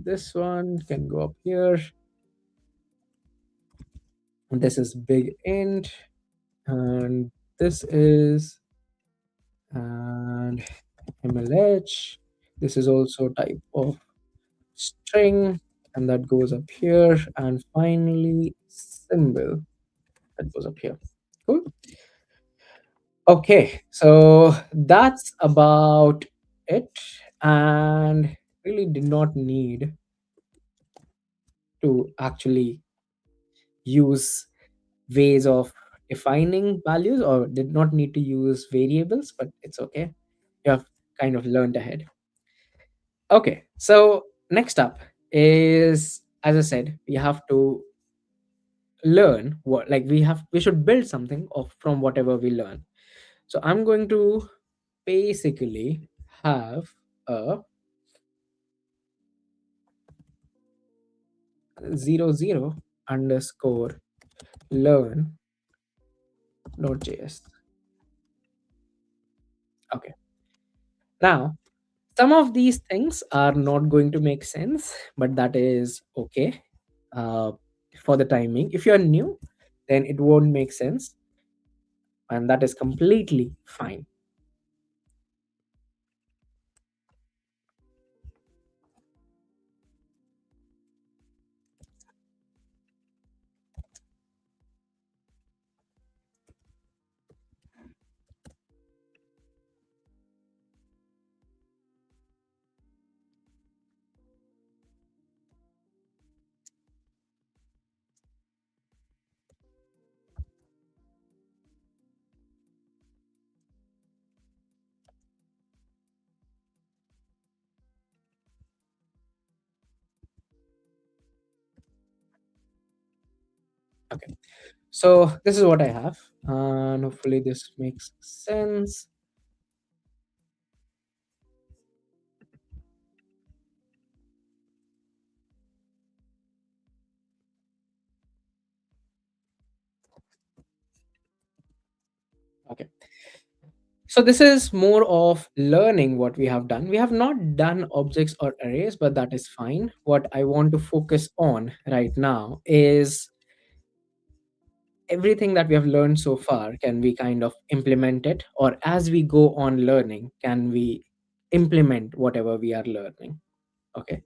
This one can go up here. This is big int, and this is and mlh. This is also type of string, and that goes up here, and finally symbol that goes up here. Cool. Okay, so that's about it, and really did not need to actually use ways of defining values, or did not need to use variables, but it's okay. You have kind of learned ahead. Okay, so next up is, as I said, we have to learn what, like we should build something of from whatever we learn. So I'm going to basically have a 00 underscore learn node.js. Okay, now some of these things are not going to make sense, but that is okay. uh, for the timing, if you're new, then it won't make sense, and that is completely fine. Okay, so this is what I have, and hopefully this makes sense. Okay, so this is more of learning what we have done. We have not done objects or arrays, but that is fine. What I want to focus on right now is everything that we have learned so far. Can we kind of implement it, or as we go on learning, can we implement whatever we are learning? Okay,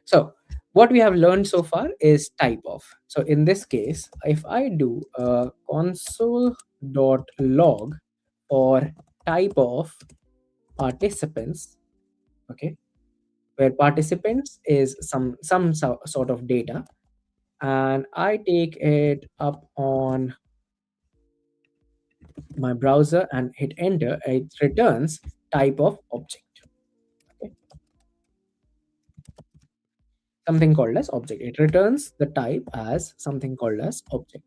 so what we have learned so far is type of. So in this case, if I do a console.log for type of participants, okay, where participants is sort of data, and I take it up on my browser and hit enter, it returns type of object. Okay, something called as object. It returns the type as something called as object.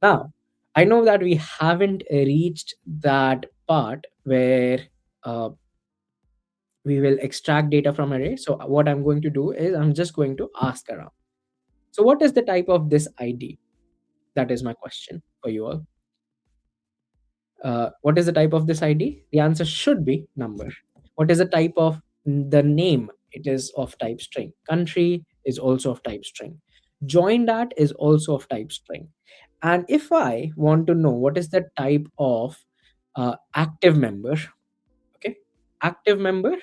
Now, I know that we haven't reached that part where uh, we will extract data from array. So what I'm going to do is I'm just going to ask around. So what is the type of this ID? That is my question for you all. What is the type of this ID? The answer should be number. What is the type of the name? It is of type string. Country is also of type string. Joined at is also of type string. And if I want to know what is the type of active member, okay, active member.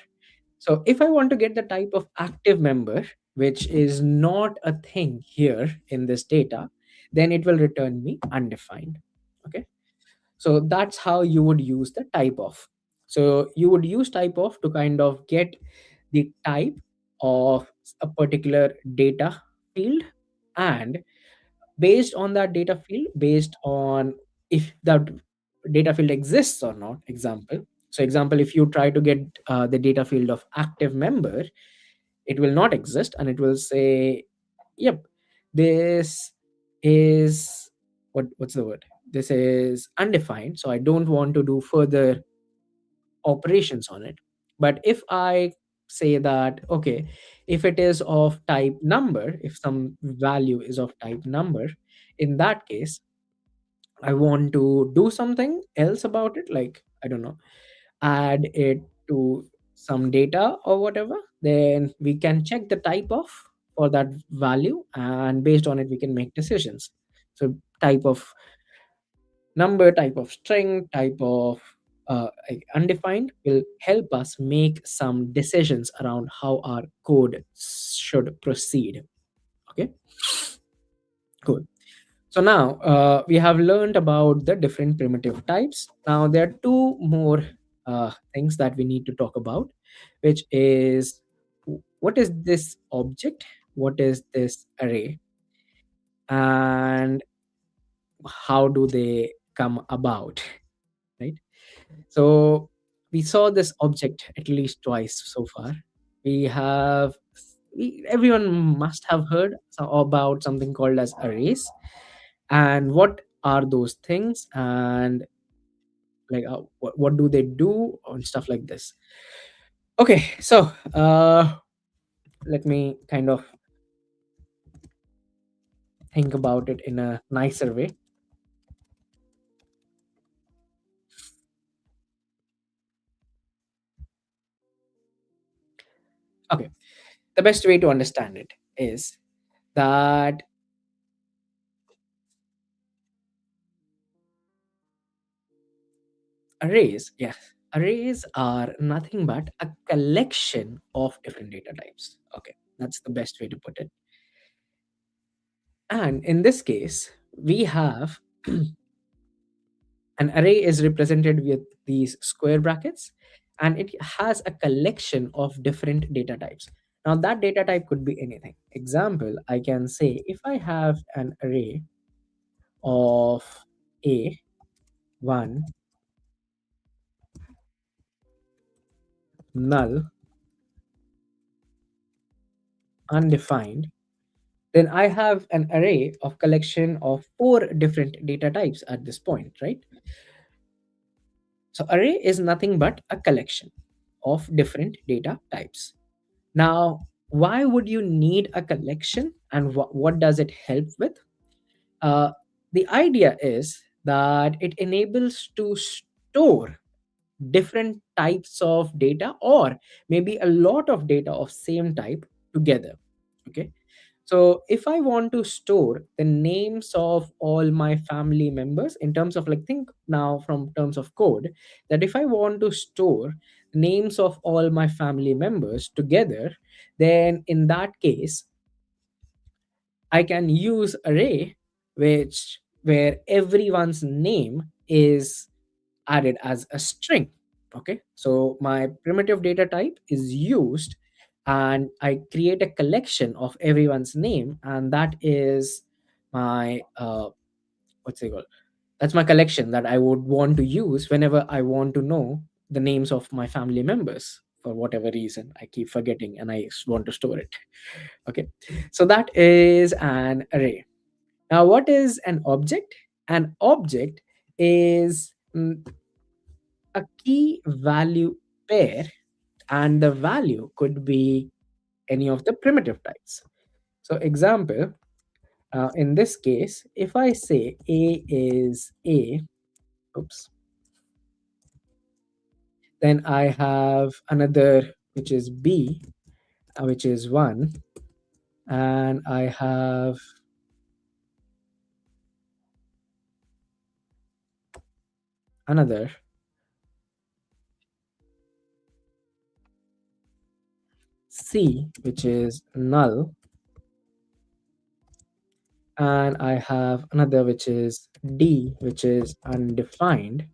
So if I want to get the type of active member, which is not a thing here in this data, then it will return me undefined. Okay, so that's how you would use the type of. So you would use type of to kind of get the type of a particular data field, and based on that data field, based on if that data field exists or not. Example, if you try to get the data field of active member, it will not exist, and it will say, yep, this is what's the word, this is undefined, so I don't want to do further operations on it. But if I say that, okay, if it is of type number, if some value is of type number, in that case, I want to do something else about it, like, I don't know, add it to some data or whatever, then we can check the type of for that value, and based on it we can make decisions. So type of number, type of string, type of like undefined will help us make some decisions around how our code should proceed. Okay, cool. So now we have learned about the different primitive types. Now there are two more things that we need to talk about, which is what is this object, what is this array, and how do they come about, right? So we saw this object at least twice so far. We have everyone must have heard about something called as arrays, and what are those things, and like what do they do and stuff like this. Okay, so let me kind of think about it in a nicer way. Okay, the best way to understand it is that arrays, yes, arrays are nothing but a collection of different data types. Okay, that's the best way to put it. And in this case, we have an array is represented with these square brackets, and it has a collection of different data types. Now, that data type could be anything. Example, I can say if I have an array of a, 1, null, undefined, then I have an array of collection of 4 different data types at this point, right? So array is nothing but a collection of different data types. Now, why would you need a collection, and what does it help with? Uh, the idea is that it enables to store different types of data, or maybe a lot of data of same type together. Okay, so if I want to store the names of all my family members in terms of, like, think now from terms of code, that if I want to store names of all my family members together, then in that case I can use array, which where everyone's name is added as a string. Okay, so my primitive data type is used, and I create a collection of everyone's name, and that is my what's it called, that's my collection that I would want to use whenever I want to know the names of my family members. For whatever reason I keep forgetting and I want to store it. Okay, so that is an array. Now, what is an object? An object is a key value pair, and the value could be any of the primitive types. So, example, in this case, if I say A is A, oops, then I have another which is B, which is 1, and I have another C, which is null, and I have another which is D, which is undefined,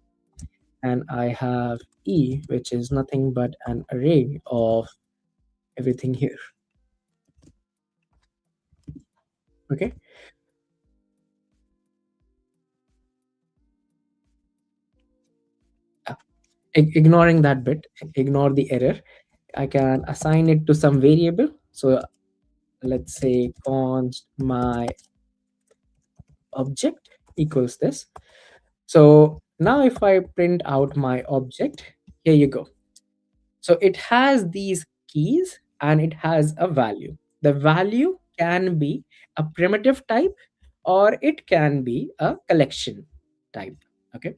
and I have E, which is nothing but an array of everything here. Okay, uh, ignoring that bit, ignore the error. I can assign it to some variable. So let's say const my object equals this. So now if I print out my object, here you go. So it has these keys and it has a value. The value can be a primitive type or it can be a collection type. Okay.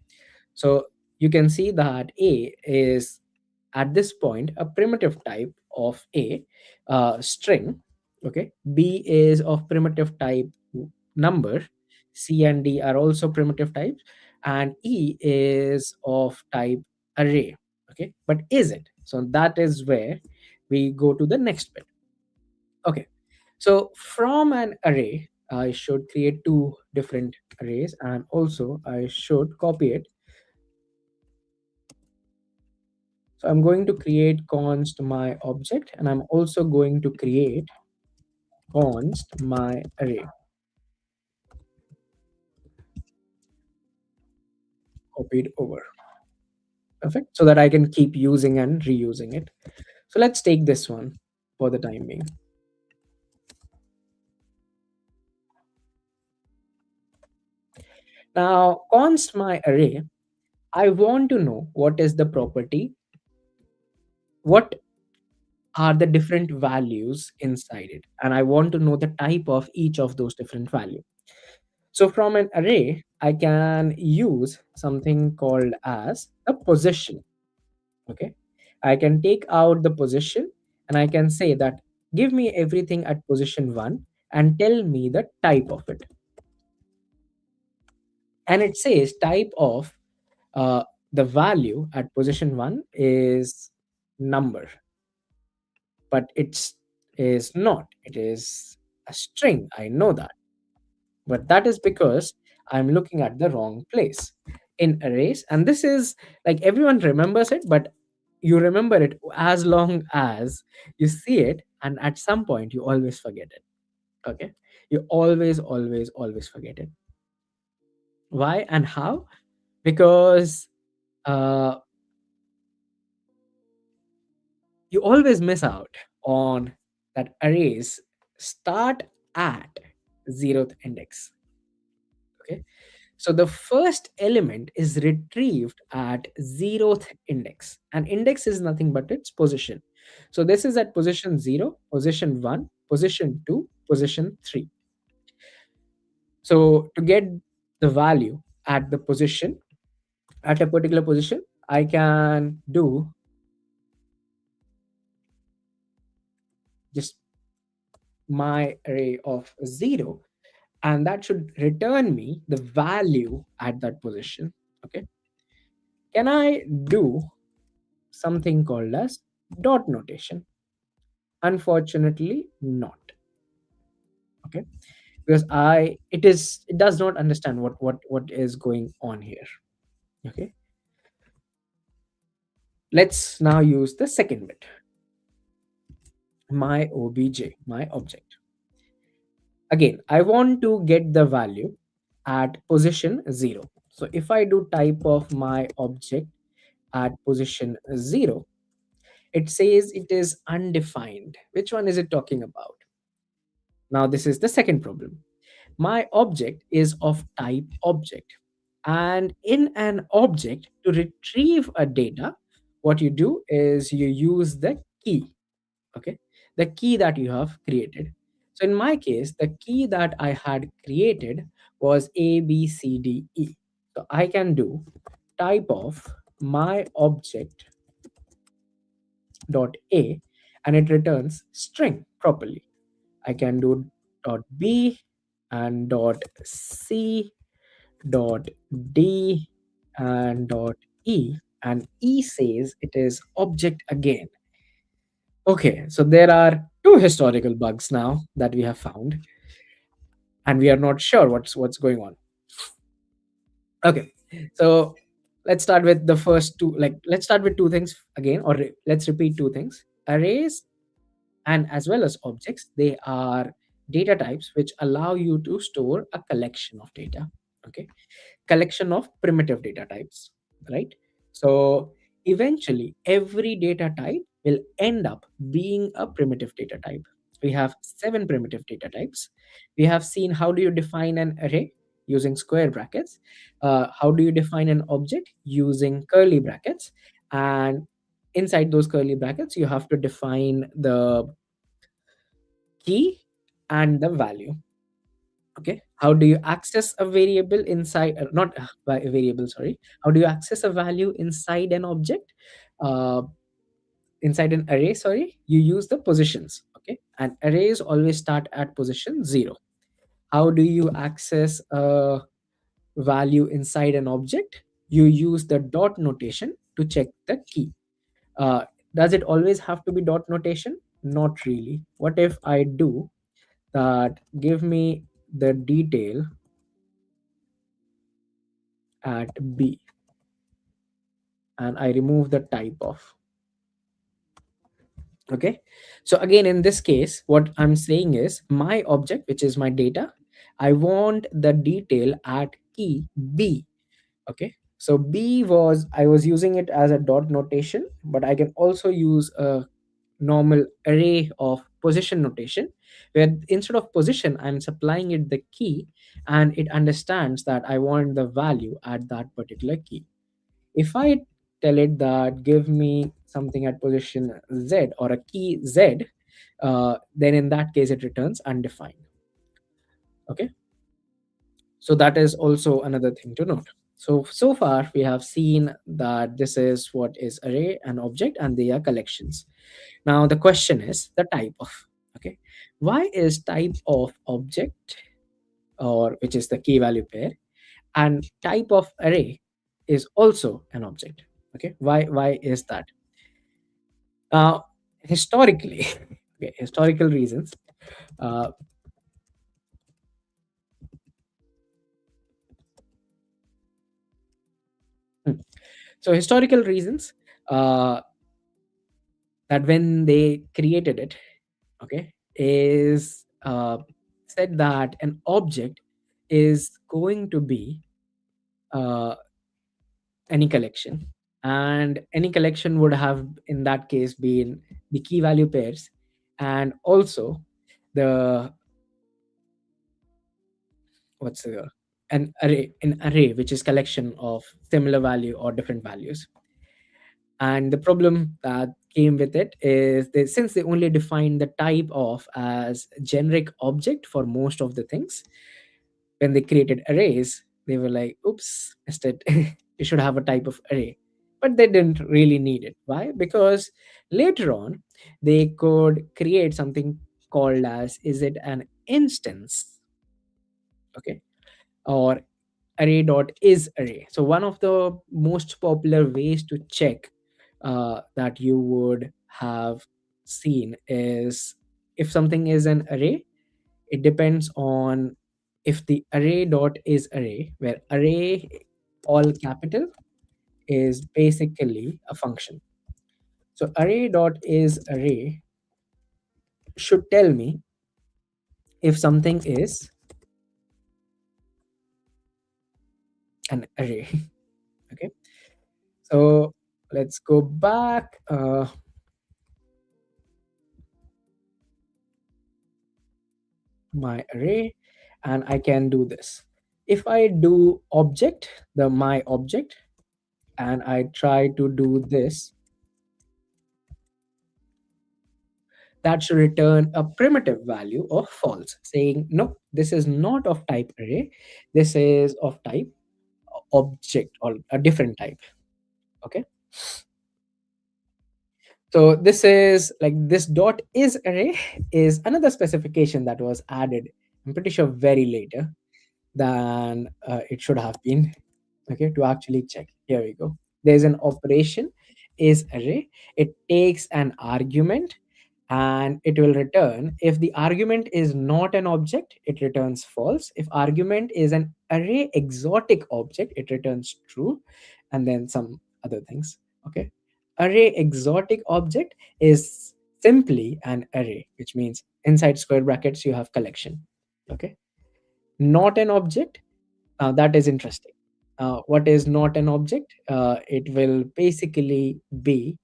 So you can see that A is at this point a primitive type of A string. Okay. B is of primitive type number. C and D are also primitive types. And E is of type array. Okay. But is it? So that is where we go to the next bit. Okay. So from an array, I should create two different arrays and also I should copy it. So I'm going to create const my object and I'm also going to create const my array. Copied over. Perfect. So that I can keep using and reusing it. So let's take this one for the time being. Now, const my array, I want to know what is the property, what are the different values inside it, and I want to know the type of each of those different values. So from an array, I can use something called as a position. Okay. I can take out the position and I can say that give me everything at position 1 and tell me the type of it. And it says type of uh, the value at position 1 is number, but it's is not. It is a string. I know that. But that is because I'm looking at the wrong place in arrays. And this is like everyone remembers it, but you remember it as long as you see it, and at some point you always forget it. Okay. You always forget it. Why and how? Because uh, you always miss out on that arrays start at zeroth index. Okay. So the first element is retrieved at zeroth index. And index is nothing but its position. So this is at position 0, position 1, position 2, position 3. So to get the value at the position, at a particular position, I can do just my array of 0, and that should return me the value at that position. Okay. Can I do something called as dot notation? Unfortunately, not. Okay, because it does not understand what is going on here. Okay, let's now use the second bit. My obj, my object. Again, I want to get the value at position 0. So if I do type of my object at position 0, it says it is undefined. Which one is it talking about? Now, this is the second problem. My object is of type object. And in an object, to retrieve a data, what you do is you use the key, okay? The key that you have created. So in my case, the key that I had created was A, B, C, D, E. So I can do type of my object dot A and it returns string properly. I can do dot B and dot C dot D and dot E, and E says it is object again. Okay, so there are two historical bugs now that we have found, and we are not sure what's going on. Okay, so let's start with the first two. Like, let's start with two things again, or let's repeat two things. Arrays and as well as objects, they are data types which allow you to store a collection of data. Okay, collection of primitive data types, right? So eventually every data type will end up being a primitive data type. We have 7 primitive data types. We have seen how do you define an array using square brackets, how do you define an object using curly brackets, and inside those curly brackets you have to define the key and the value. Okay, how do you access a variable inside, not a variable, sorry, how do you access a value inside an object, uh, inside an array, sorry, you use the positions. Okay, and arrays always start at position 0. How do you access a value inside an object? You use the dot notation to check the key. uh, does it always have to be dot notation? Not really. What if I do that, give me the detail at b, and I remove the type of. Okay, so again in this case what I'm saying is my object, which is my data, I want the detail at key b. Okay, so b was, I was using it as a dot notation, but I can also use a normal array of position notation, where instead of position I'm supplying it the key, and it understands that I want the value at that particular key. If I tell it that give me something at position z or a key z, then in that case it returns undefined. Okay, so that is also another thing to note. So far we have seen that this is what is array and object, and they are collections. Now the question is the type of. Okay, why is type of object, or which is the key value pair, and type of array is also an object? Okay, why is that? Now historically, okay, historical reasons. uh, hmm, so historical reasons, uh, that when they created it, okay, is said that an object is going to be uh, any collection, and any collection would have in that case been the key value pairs, and also the, what's the, an array which is collection of similar value or different values. And the problem that came with it is they, since they only define the type of as generic object for most of the things, when they created arrays they were like, oops, missed it. You should have a type of array. But they didn't really need it. Why? Because later on they could create something called as, is it an instance? Okay, or array dot is array. So one of the most popular ways to check that you would have seen is, if something is an array, it depends on if the array dot is array, where array all capital is basically a function. So array dot is array should tell me if something is an array. Okay, so let's go back. My array, and I can do this. If I do object, the my object, and I try to do this, that should return a primitive value of false, saying no, this is not of type array, this is of type object, or a different type. Okay, so this is like, this dot is array is another specification that was added, I'm pretty sure very later than it should have been. Okay, to actually check, here we go. There's an operation is array, it takes an argument, and it will return, if the argument is not an object it returns false, if argument is an array exotic object it returns true, and then some other things. Okay, array exotic object is simply an array, which means inside square brackets you have collection. Okay, not an object, that is interesting. What is not an object? It will basically be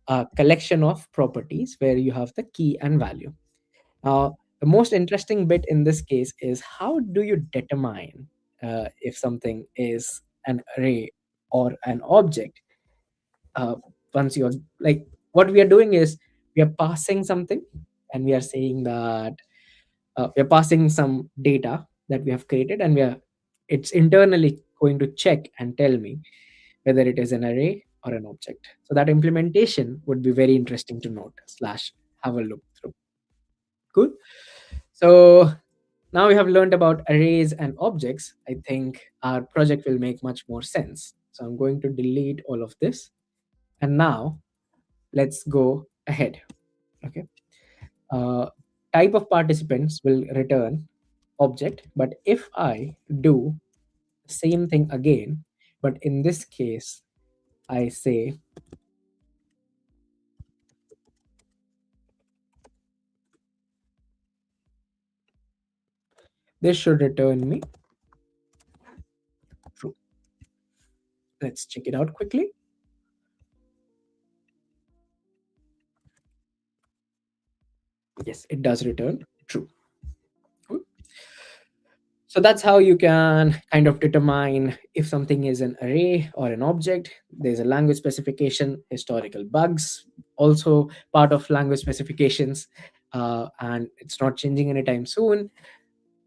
a collection of properties where you have the key and value. The most interesting bit in this case is, how do you determine if something is an array or an object? Uh, once you're like, what we are doing is we are passing something, and we are saying that we are passing some data that we have created, and we are it's internally going to check and tell me whether it is an array or an object. So that implementation would be very interesting to note slash have a look through. Cool. So now we have learned about arrays and objects. I think our project will make much more sense. So I'm going to delete all of this. And now let's go ahead. Okay. Uh, Type of participants will return object, but if I do the same thing again, but in this case, I say this should return me true. Let's check it out quickly. Yes, it does return true. Cool. So that's how you can kind of determine if something is an array or an object. There's a language specification, historical bugs, also part of language specifications, and it's not changing anytime soon.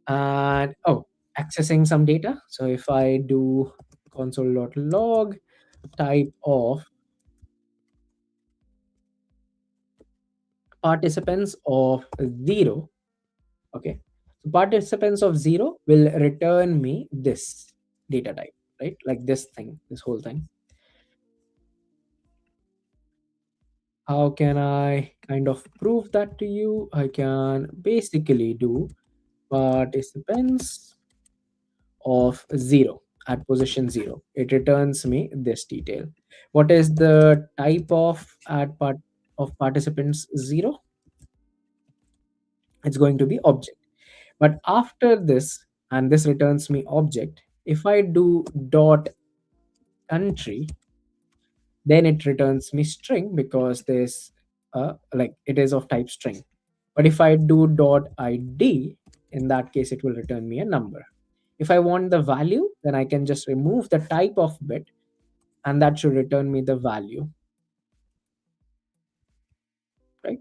And oh, accessing some data. So if I do console.log type of participants of 0. Okay. So participants of 0 will return me this data type, right? Like this thing, this whole thing. How can I kind of prove that to you? I can basically do participants of 0 at position 0. It returns me this detail. What is the type of of participants 0? It's going to be object. But after this, and this returns me object, if I do dot country, then it returns me string because this like it is of type string. But if I do dot id, in that case it will return me a number. If I want the value, then I can just remove the type of bit, and that should return me the value, right?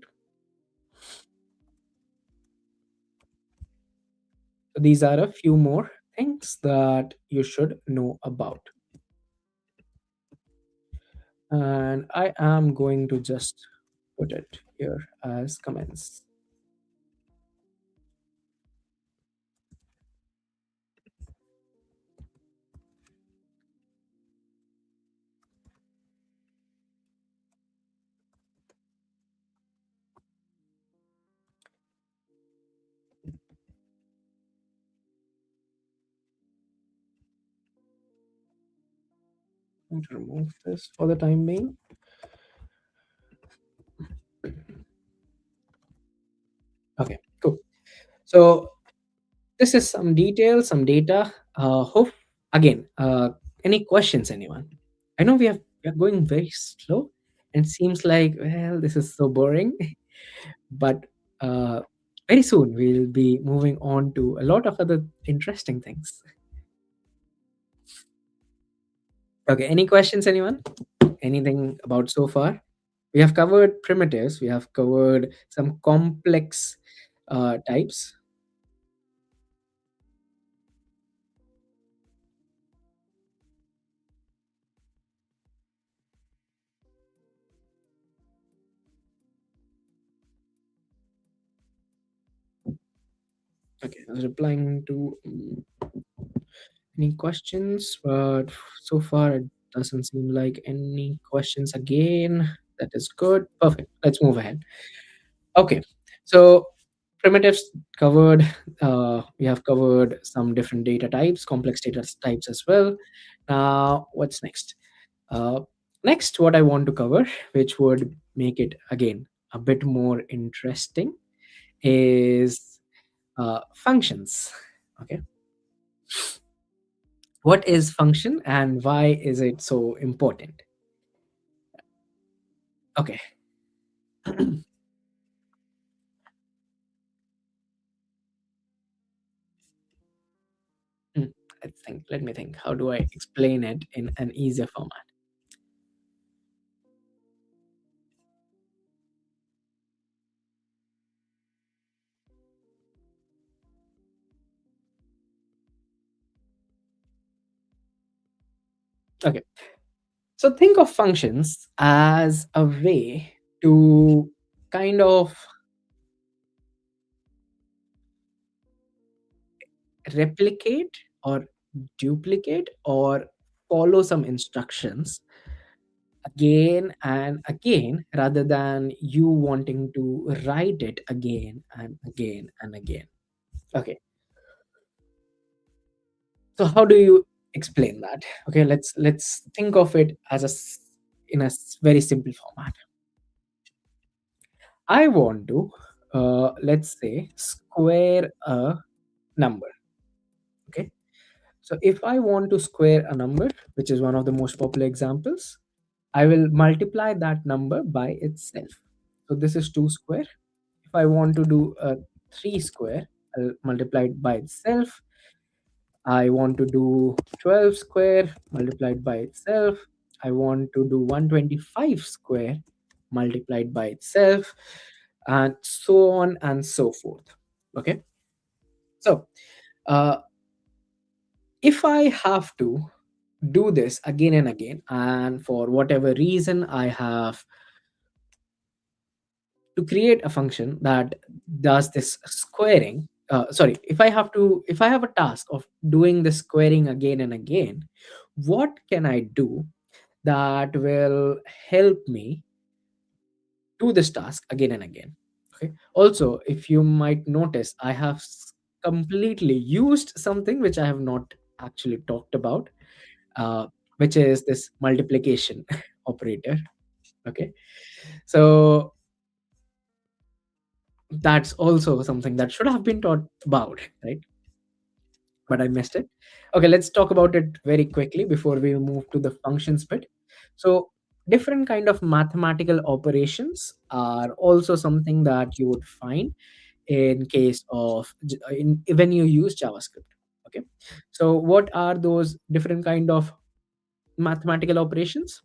So these are a few more things that you should know about. And I am going to just put it here as comments. I'm going to remove this for the time being. Okay, cool. So this is some details, some data. Hope again. Any questions, anyone? I know we are going very slow, and it seems like well, this is so boring, but uh, very soon we'll be moving on to a lot of other interesting things. Okay, any questions, anyone? Anything about so far? We have covered primitives. We have covered some complex types. Okay, I was replying to any questions, but so far it doesn't seem like any questions again. That is good. Perfect. Let's move ahead. Okay, so primitives covered. We have covered some different data types, complex data types as well. Now, what's next? Uh, Next, what I want to cover, which would make it again a bit more interesting, is functions. Okay, what is function and why is it so important? Okay. Hmm, let's think. Let me think. How do I explain it in an easier format? Okay. So think of functions as a way to kind of replicate or duplicate or follow some instructions again and again rather than you wanting to write it again and again and again. Okay. So how do you explain that? Okay, let's think of it as in a very simple format. I want to let's say square a number. Okay. So if I want to square a number, which is one of the most popular examples, I will multiply that number by itself. So this is 2 square. If I want to do a 3 square, I'll multiply it by itself. I want to do 12 square multiplied by itself. I want to do 125 square multiplied by itself, and so on and so forth. Okay. So uh, if I have to do this again and again, and for whatever reason I have to create a function that does this squaring, sorry, if I have a task of doing the squaring again and again, what can I do that will help me do this task again and again? Okay. Also, if you might notice, I have completely used something which I have not actually talked about, uh, which is this multiplication operator. Okay. So that's also something that should have been taught about, right? But I missed it. Okay, let's talk about it very quickly before we move to the functions bit. So different kind of mathematical operations are also something that you would find in case of when you use JavaScript. Okay. So what are those different kind of mathematical operations?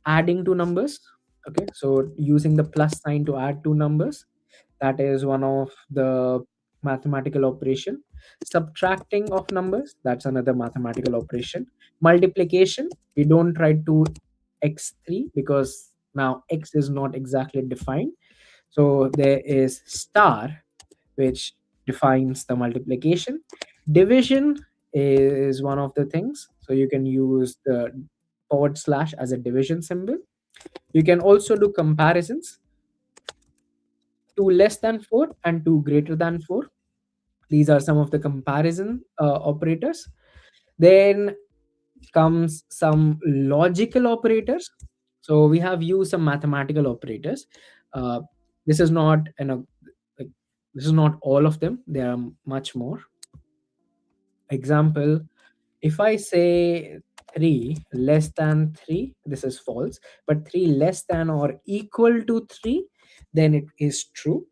Adding two numbers. Okay, so using the plus sign to add two numbers, that is one of the mathematical operation. Subtracting of numbers, that's another mathematical operation. Multiplication, we don't try to x3 because now x is not exactly defined, so there is star which defines the multiplication. Division is one of the things, so you can use the forward slash as a division symbol. You can also do comparisons, 2 less than 4 and 2 greater than 4. These are some of the comparison operators. Then comes some logical operators. So we have used some mathematical operators. Uh, this is not like, this is not all of them. There are much more. Example, if I say 3 less than 3, this is false. But 3 less than or equal to 3, then it is true.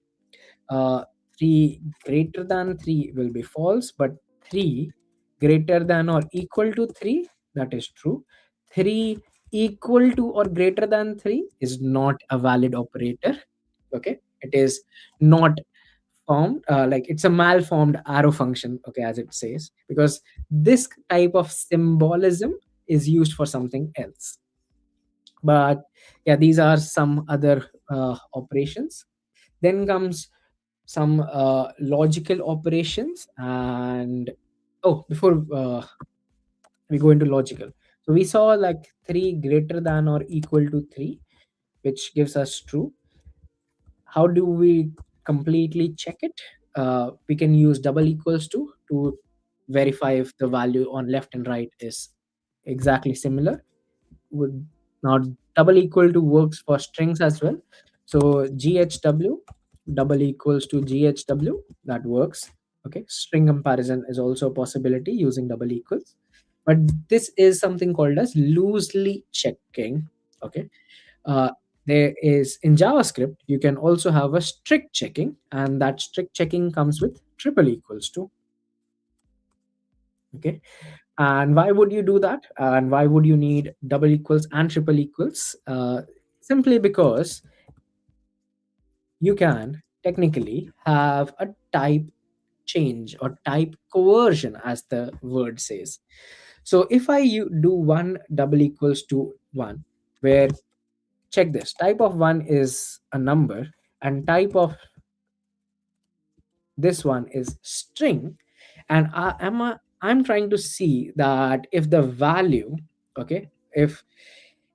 uh, 3 greater than 3 will be false, but 3 greater than or equal to 3, that is true. 3 equal to or greater than 3 is not a valid operator. Okay, it is not formed, like it's a malformed arrow function, okay, as it says, because this type of symbolism is used for something else. But yeah, these are some other operations. Then comes some logical operations. And oh, before we go into logical, so we saw like 3 greater than or equal to 3, which gives us true. How do we completely check it? We can use double equals to verify if the value on left and right is exactly similar. Would now double equal to works for strings as well. So GHW double equals to GHW, that works. Okay, string comparison is also a possibility using double equals, but this is something called as loosely checking. Okay. uh, there is in JavaScript you can also have a strict checking, and that strict checking comes with triple equals to. Okay. And why would you do that? And why would you need double equals and triple equals? Simply because you can technically have a type change or type coercion, as the word says. So if do one double equals to one, where check this, type of one is a number and type of this one is string, and I'm trying to see that if the value, okay, if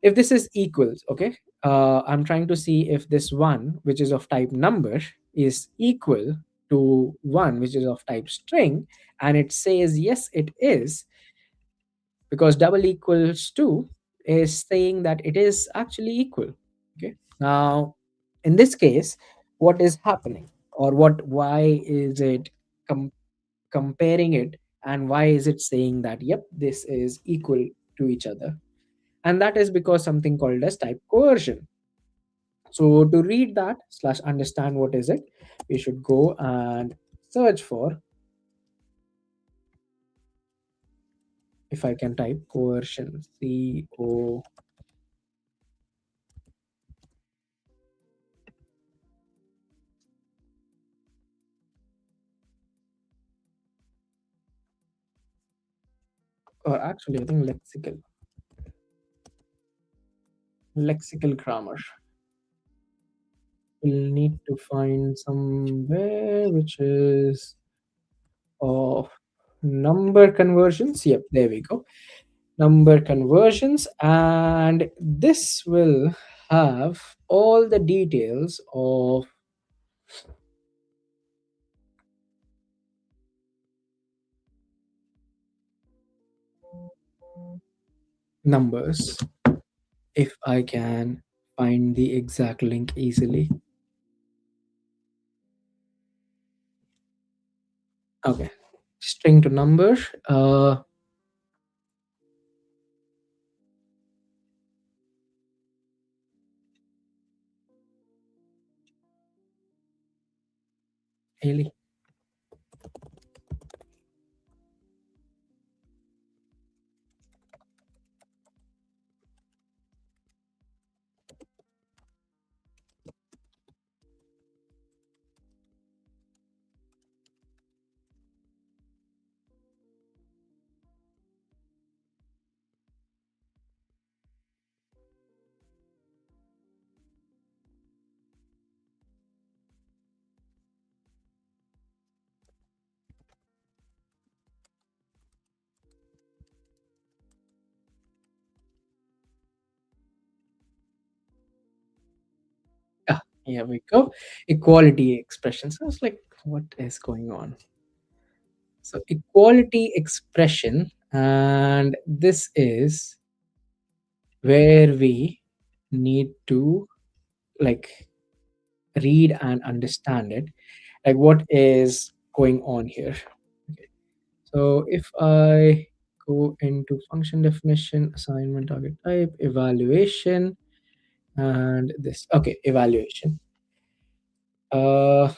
this is equals, okay, I'm trying to see if this one which is of type number is equal to one which is of type string, and it says yes it is, because double equals 2 is saying that it is actually equal. Okay, now in this case, what is happening, or why is it com- comparing it, and why is it saying that yep this is equal to each other? And that is because something called as type coercion. So to read that slash understand what is it, we should go and search for, if I can type coercion, C O, or actually I think lexical grammar. We'll need to find somewhere which is of number conversions. Yep, there we go. Number conversions, and this will have all the details of numbers, if I can find the exact link easily. Okay, string to number. Really? Ah, here we go. Equality expressions. I was like, what is going on? So equality expression, and this is where we need to like read and understand it, like what is going on here. Okay. So if I go into function definition, assignment, target type, evaluation, and this, okay, evaluation. uh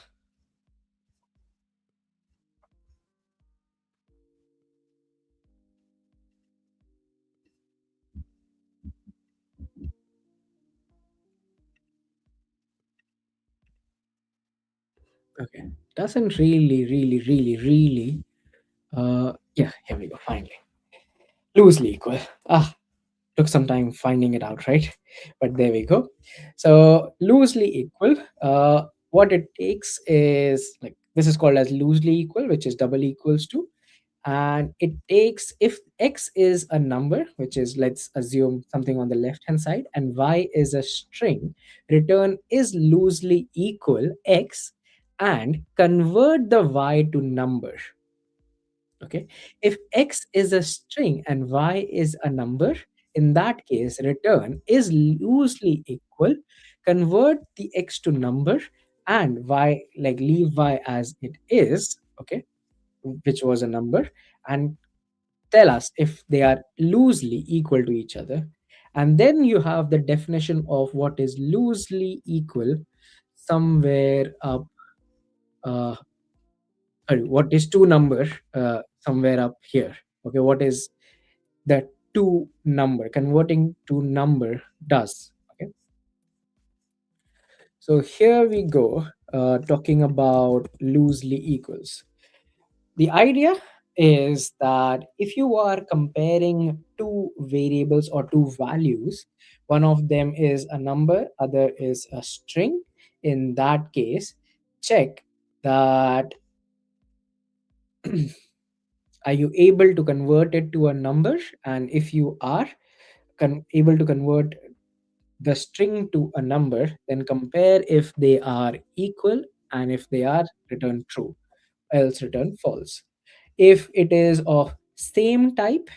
okay, doesn't really yeah, here we go, finally. Loosely equal. Ah, took some time finding it out, right? But there we go. So loosely equal, what it takes is like, this is called as loosely equal, which is double equals to, and it takes, if x is a number, which is, let's assume, something on the left hand side, and y is a string, return is loosely equal x, and convert the y to number. Okay, if x is a string and y is a number, in that case return is loosely equal, convert the x to number, and y, like leave y as it is, okay, which was a number, and tell us if they are loosely equal to each other. And then you have the definition of what is loosely equal somewhere up, uh, sorry, what is two number, somewhere up here. Okay, what is that two number, converting to number does. Okay, so here we go, talking about loosely equals. The idea, is that if you are comparing two variables or two values, one of them is a number, other is a string. In that case, check that are you able to convert it to a number, and if you are able to convert the string to a number, then compare if they are equal, and if they are, return true, else return false. If it is of same type,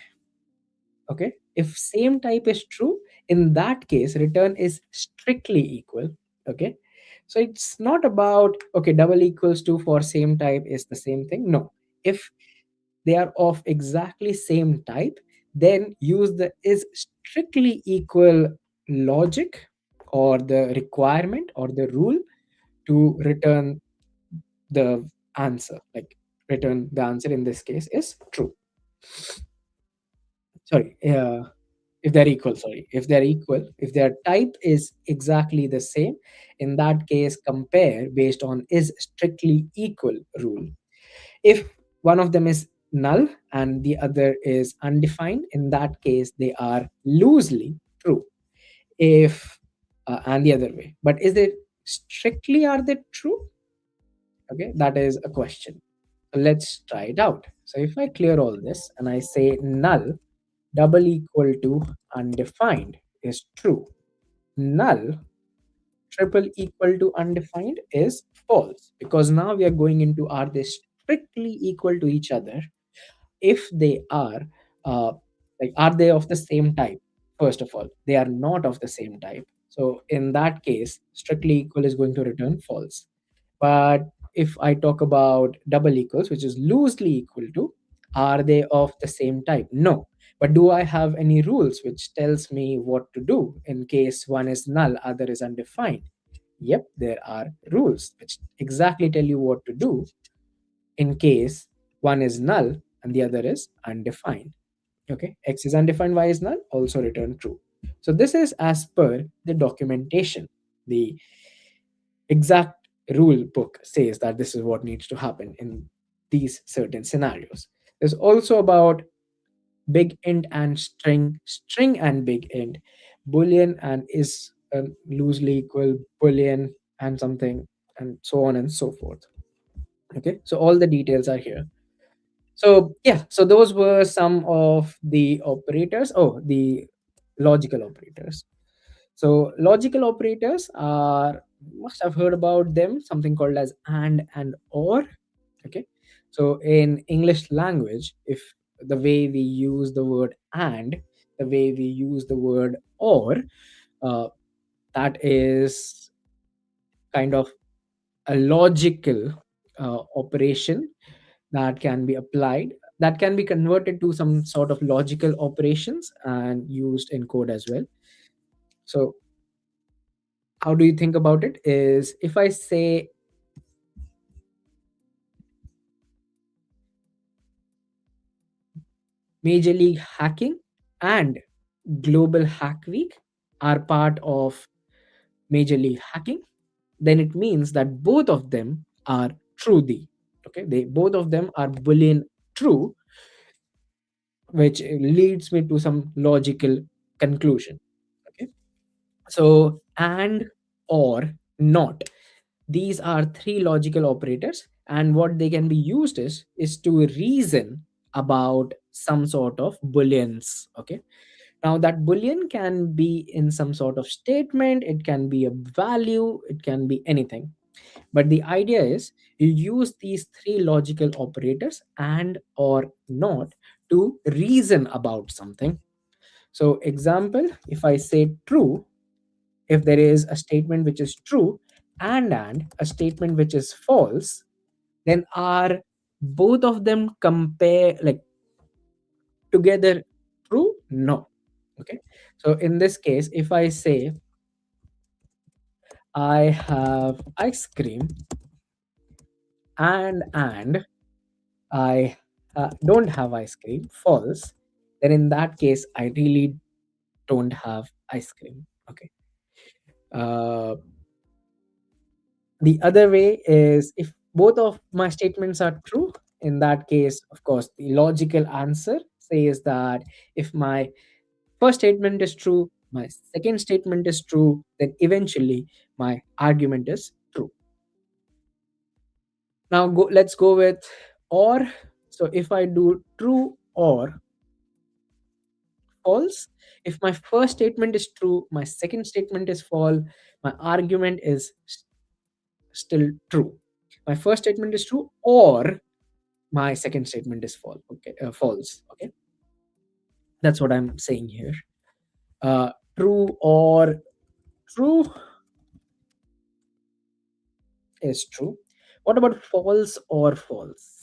okay, if same type is true, in that case return is strictly equal. Okay, so it's not about okay double equals to for same type is the same thing. No, if they are of exactly same type, then use the is strictly equal logic or the requirement or the rule to return the answer, like return the answer in this case is true. Sorry, if they're equal, sorry, if they're equal, if their type is exactly the same, in that case compare based on is strictly equal rule. If one of them is null and the other is undefined, in that case they are loosely true. If and the other way, but is it strictly are they true? Okay, that is a question. So let's try it out. So if I clear all this and I say null double equal to undefined is true, null triple equal to undefined is false, because now we are going into are they strictly equal to each other. If they are, uh, like are they of the same type? First of all, they are not of the same type, so in that case strictly equal is going to return false. But if I talk about double equals, which is loosely equal to, are they of the same type? No. But do I have any rules which tells me what to do in case one is null, other is undefined? Yep, there are rules which exactly tell you what to do in case one is null and the other is undefined. Okay, x is undefined, y is null, also return true. So this is as per the documentation. The exact rule book says that this is what needs to happen in these certain scenarios. There's also about big int and string, string and big int, boolean and is loosely equal, boolean and something, and so on and so forth. Okay, so all the details are here. So yeah, so those were some of the operators. Oh, the logical operators. So logical operators are, must have heard about them, something called as and or. Okay, so in English language, if the way we use the word and, the way we use the word or, uh, that is kind of a logical operation that can be applied, that can be converted to some sort of logical operations and used in code as well. So how do you think about it is if I say Major League Hacking and Global Hack Week are part of Major League Hacking, then it means that both of them are true. Okay, they both of them are boolean true, which leads me to some logical conclusion. Okay, so and or not, these are three logical operators, and what they can be used is to reason about some sort of booleans. Okay, now that boolean can be in some sort of statement, it can be a value, it can be anything, but the idea is you use these three logical operators and or not to reason about something. So example, if I say true, if there is a statement which is true and a statement which is false, then are both of them compare like together true? No. Okay, so in this case if I say I have ice cream and I don't have ice cream, false, then in that case I really don't have ice cream. Okay, uh, the other way is if both of my statements are true, In that case, of course, the logical answer says that if my first statement is true, my second statement is true, then eventually my argument is true. Now let's go with or. So if I do true or false, if my first statement is true, my second statement is false, my argument is still true. My first statement is true or my second statement is false. Okay, false. Okay, that's what I'm saying here. True or true is true. What about false or false?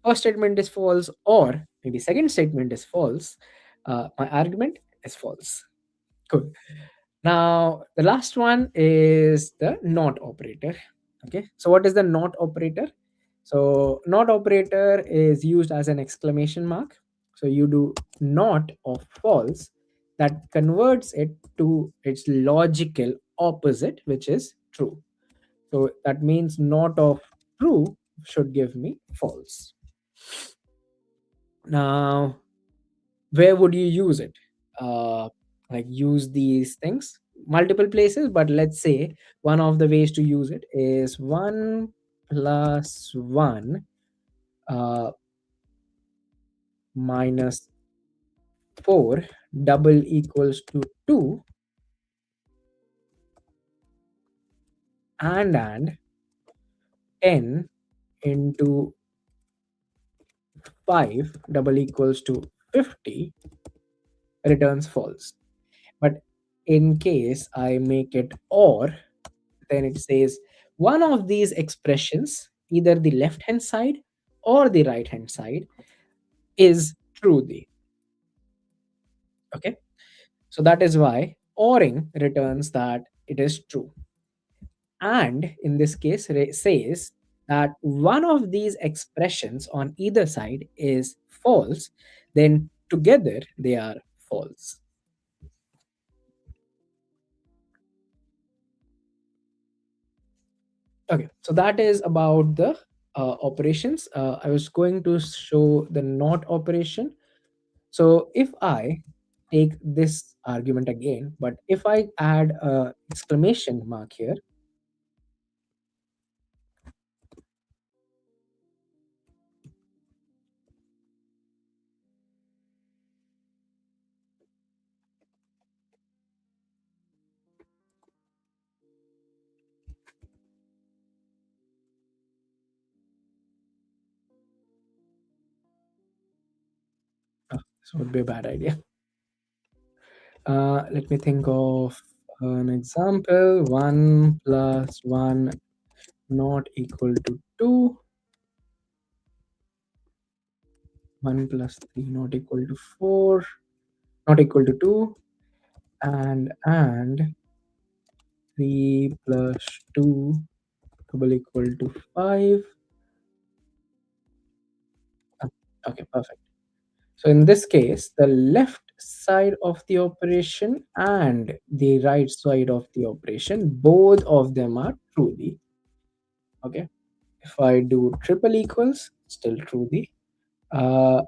First statement is false, or maybe second statement is false. My argument is false. Cool. Now, the last one is the not operator. Okay. So, what is the not operator? So, not operator is used as an exclamation mark. So, you do not of false that converts it to its logical opposite, which is true. So, that means not of true should give me false. Now, where would you use it? uh like use these things multiple places, but let's say one of the ways to use it is 1 plus 1 uh minus 4 double equals to 2, and 10 into 5 double equals to 50 returns false. But in case I make it or, then it says one of these expressions, either the left hand side or the right hand side, is true. The okay, so that is why oring returns that it is true, and in this case says that one of these expressions on either side is false, then together they are false. Okay, so that is about the operations. I was going to show the not operation. So if I take this argument again, but if I add a exclamation mark here, this would be a bad idea. Let me think of an example. 1 plus 1 not equal to 2. 1 plus 3 not equal to 4. Not equal to 2. And 3 plus 2 double equal to 5. Uh, Okay, perfect. So in this case, the left side of the operation and the right side of the operation, both of them are truly. Okay. If I do triple equals, still truly. Uh,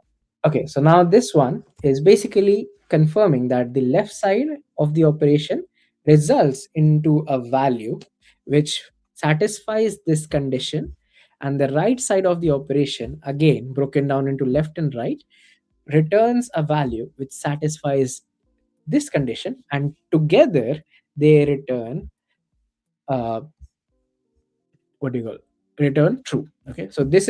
okay, so now this one is basically confirming that the left side of the operation results into a value which satisfies this condition, and the right side of the operation, again broken down into left and right, returns a value which satisfies this condition, and together they return uh, what do you call return true. Okay, so this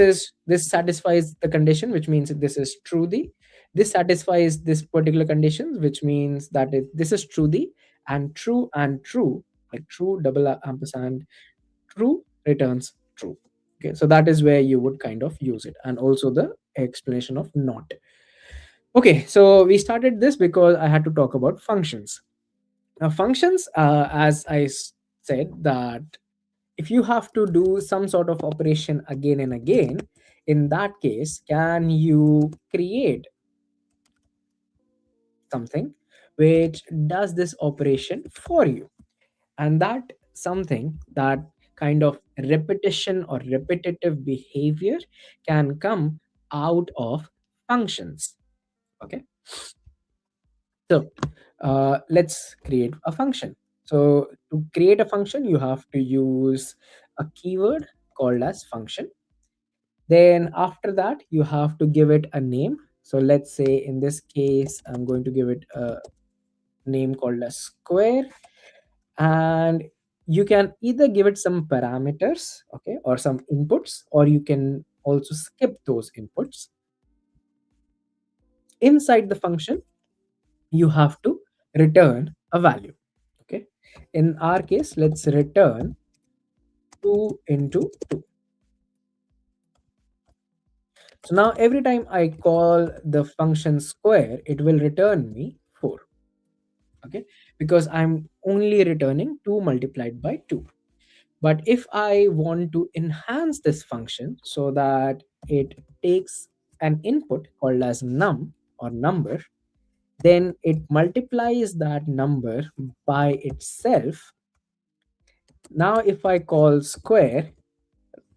satisfies the condition, which means this is true. The this satisfies this particular condition, which means that this is true. The and true, like true double ampersand true returns true. Okay, so that is where you would kind of use it, and also the explanation of not. Okay, so we started this because I had to talk about functions. Now, functions, as said, that if you have to do some sort of operation again and again, in that case, can you create something which does this operation for you? And that something that kind of repetition or repetitive behavior can come out of functions. Okay, so let's create a function. So to create a function, you have to use a keyword called as function. Then after that, you have to give it a name. So let's say in this case, I'm going to give it a name called as square. And you can either give it some parameters, okay, or some inputs, or you can also skip those inputs. Inside the function, you have to return a value. Okay, in our case, let's return 2 into 2. So now every time I call the function square, it will return me 4. Okay, because I'm only returning 2 multiplied by 2. But if I want to enhance this function so that it takes an input called as num or number, then it multiplies that number by itself. Now if I call square,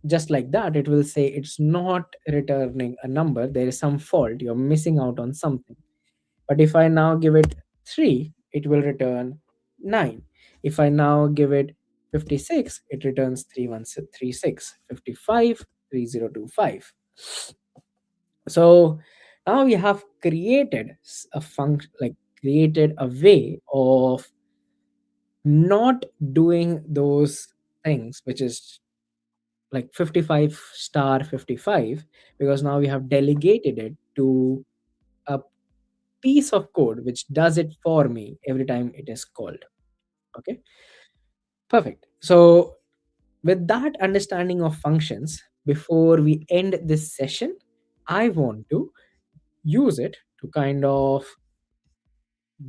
just like that, it will say it's not returning a number, there is some fault, you're missing out on something. But if I now give it 3, it will return 9. If I now give it 56, it returns 3136, 55, 3025. So now we have created a function, like created a way of not doing those things, which is like 55 star 55, because now we have delegated it to a piece of code which does it for me every time it is called. Okay, perfect. So with that understanding of functions, before we end this session, I want to use it to kind of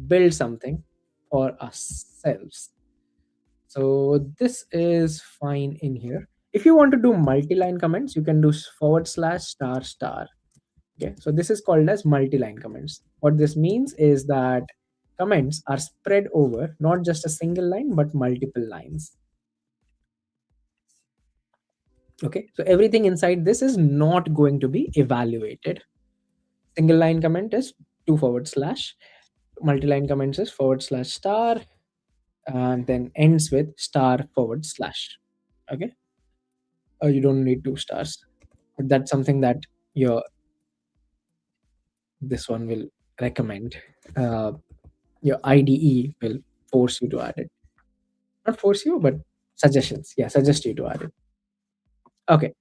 build something for ourselves. So this is fine in here. If you want to do multi-line comments, you can do forward slash star star. Okay, so this is called as multi-line comments. What this means is that comments are spread over not just a single line but multiple lines. Okay, so everything inside this is not going to be evaluated. Single line comment is 2 forward slash, multi-line comments is forward slash star, and then ends with star forward slash. Okay, you don't need 2 stars. That's something that your this one will recommend. Uh, your IDE will force you to add it. Not force you, but suggestions. Yeah, suggest you to add it. Okay.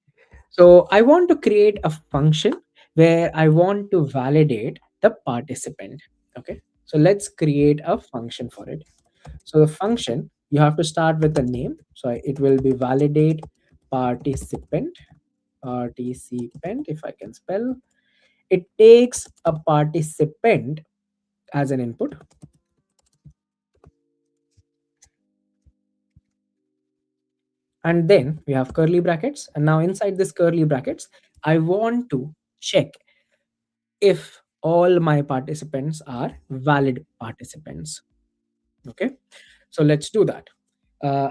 So I want to create a function where I want to validate the participant. Okay. So let's create a function for it. So the function, you have to start with a name. So it will be validate participant. Participant, if I can spell. It takes a participant as an input. And then we have curly brackets. And now inside this curly brackets, I want to check if all my participants are valid participants. Okay, so let's do that.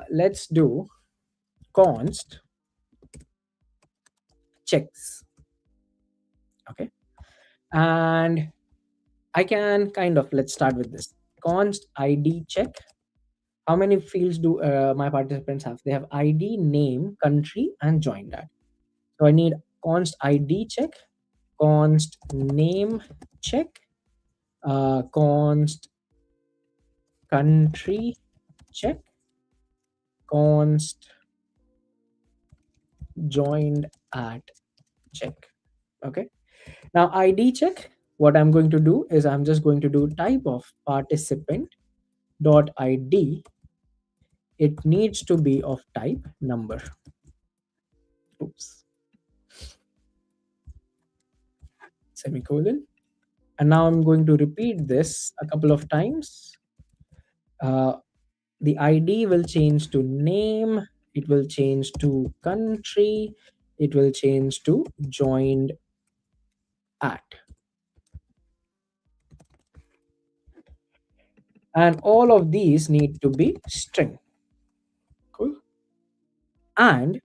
Let's do const checks. Okay, and I can kind of, let's start with this const id check. How many fields do my participants have? They have id, name, country, and join that. So I need const id check, const name check, const country check, const joined at check. Okay, now id check, what I'm going to do is I'm just going to do type of participant dot id. It needs to be of type number. Oops, semicolon. And now I'm going to repeat this a couple of times. uh, the id will change to name, it will change to country, it will change to joined at, and all of these need to be string. And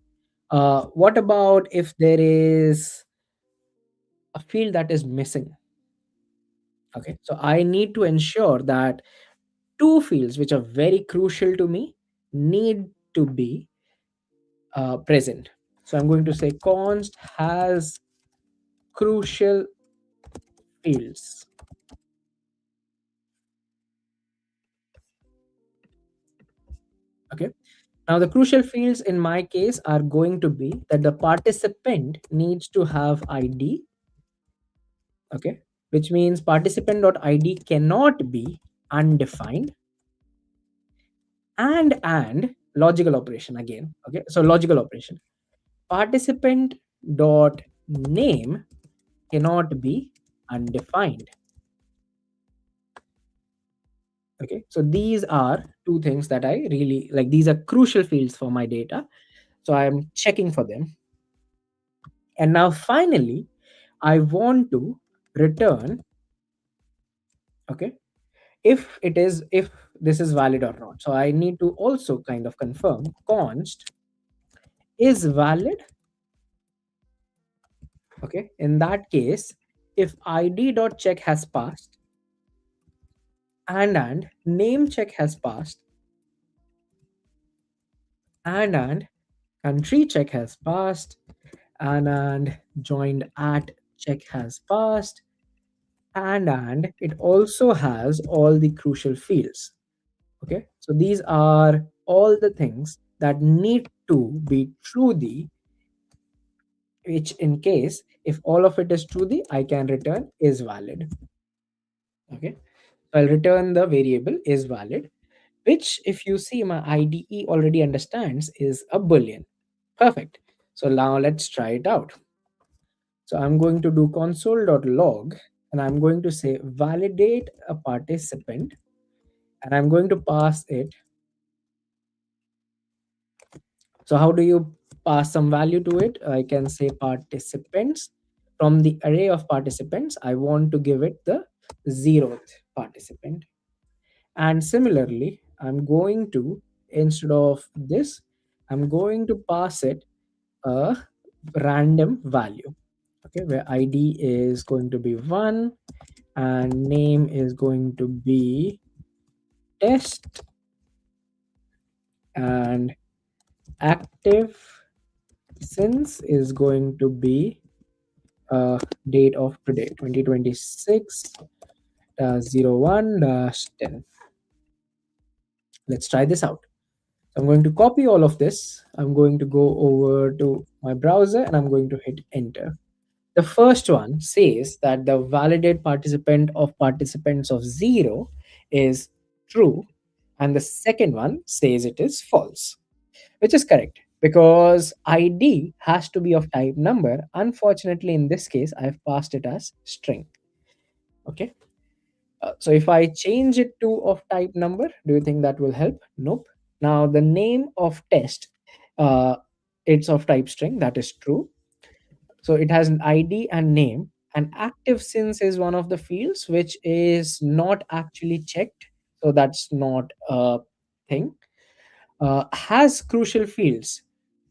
what about if there is a field that is missing? Okay, so I need to ensure that two fields which are very crucial to me need to be present. So I'm going to say const has crucial fields. Okay. Now the crucial fields in my case are going to be that the participant needs to have ID. Okay. Which means participant.id cannot be undefined, and logical operation again. Okay. So logical operation. Participant dot name cannot be undefined. Okay, so these are two things that I really like. These are crucial fields for my data, so I'm checking for them. And now finally I want to return, okay, if this is valid or not. So I need to also kind of confirm const is valid. Okay, in that case, if id dot check has passed and name check has passed and country check has passed and joined at check has passed and it also has all the crucial fields. Okay, so these are all the things that need to be true the, which in case if all of it is true the, I can return is valid. Okay, so I'll return the variable is valid, which if you see my IDE already understands is a boolean. Perfect. So now let's try it out. So I'm going to do console.log and I'm going to say validate a participant and I'm going to pass it. So how do you pass some value to it? I can say participants. From the array of participants, I want to give it the 0th participant. And similarly, I'm going to, instead of this, I'm going to pass it a random value. Okay, where ID is going to be 1 and name is going to be test and active since is going to be date of today 2026 01 10. Let's try this out. So I'm going to copy all of this. I'm going to go over to my browser and I'm going to hit enter. The first one says that the validate participant of participants of 0 is true, and the second one says it is false, which is correct because ID has to be of type number. Unfortunately, in this case, I've passed it as string. Okay. So if I change it to of type number, do you think that will help? Nope. Now the name of test, uh, it's of type string. That is true. So it has an ID and name. And active since is one of the fields which is not actually checked. So that's not a thing. Has crucial fields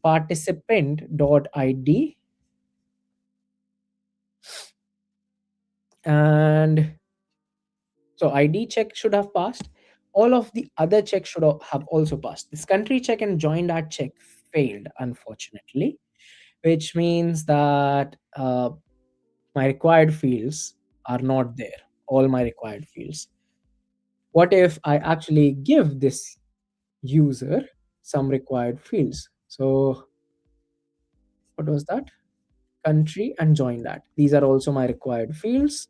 participant.id and so ID check should have passed. All of the other checks should have also passed. This country check and joined at check failed, unfortunately, which means that my required fields are not there. All my required fields. What if I actually give this user some required fields? So what was that? Country and join that. These are also my required fields.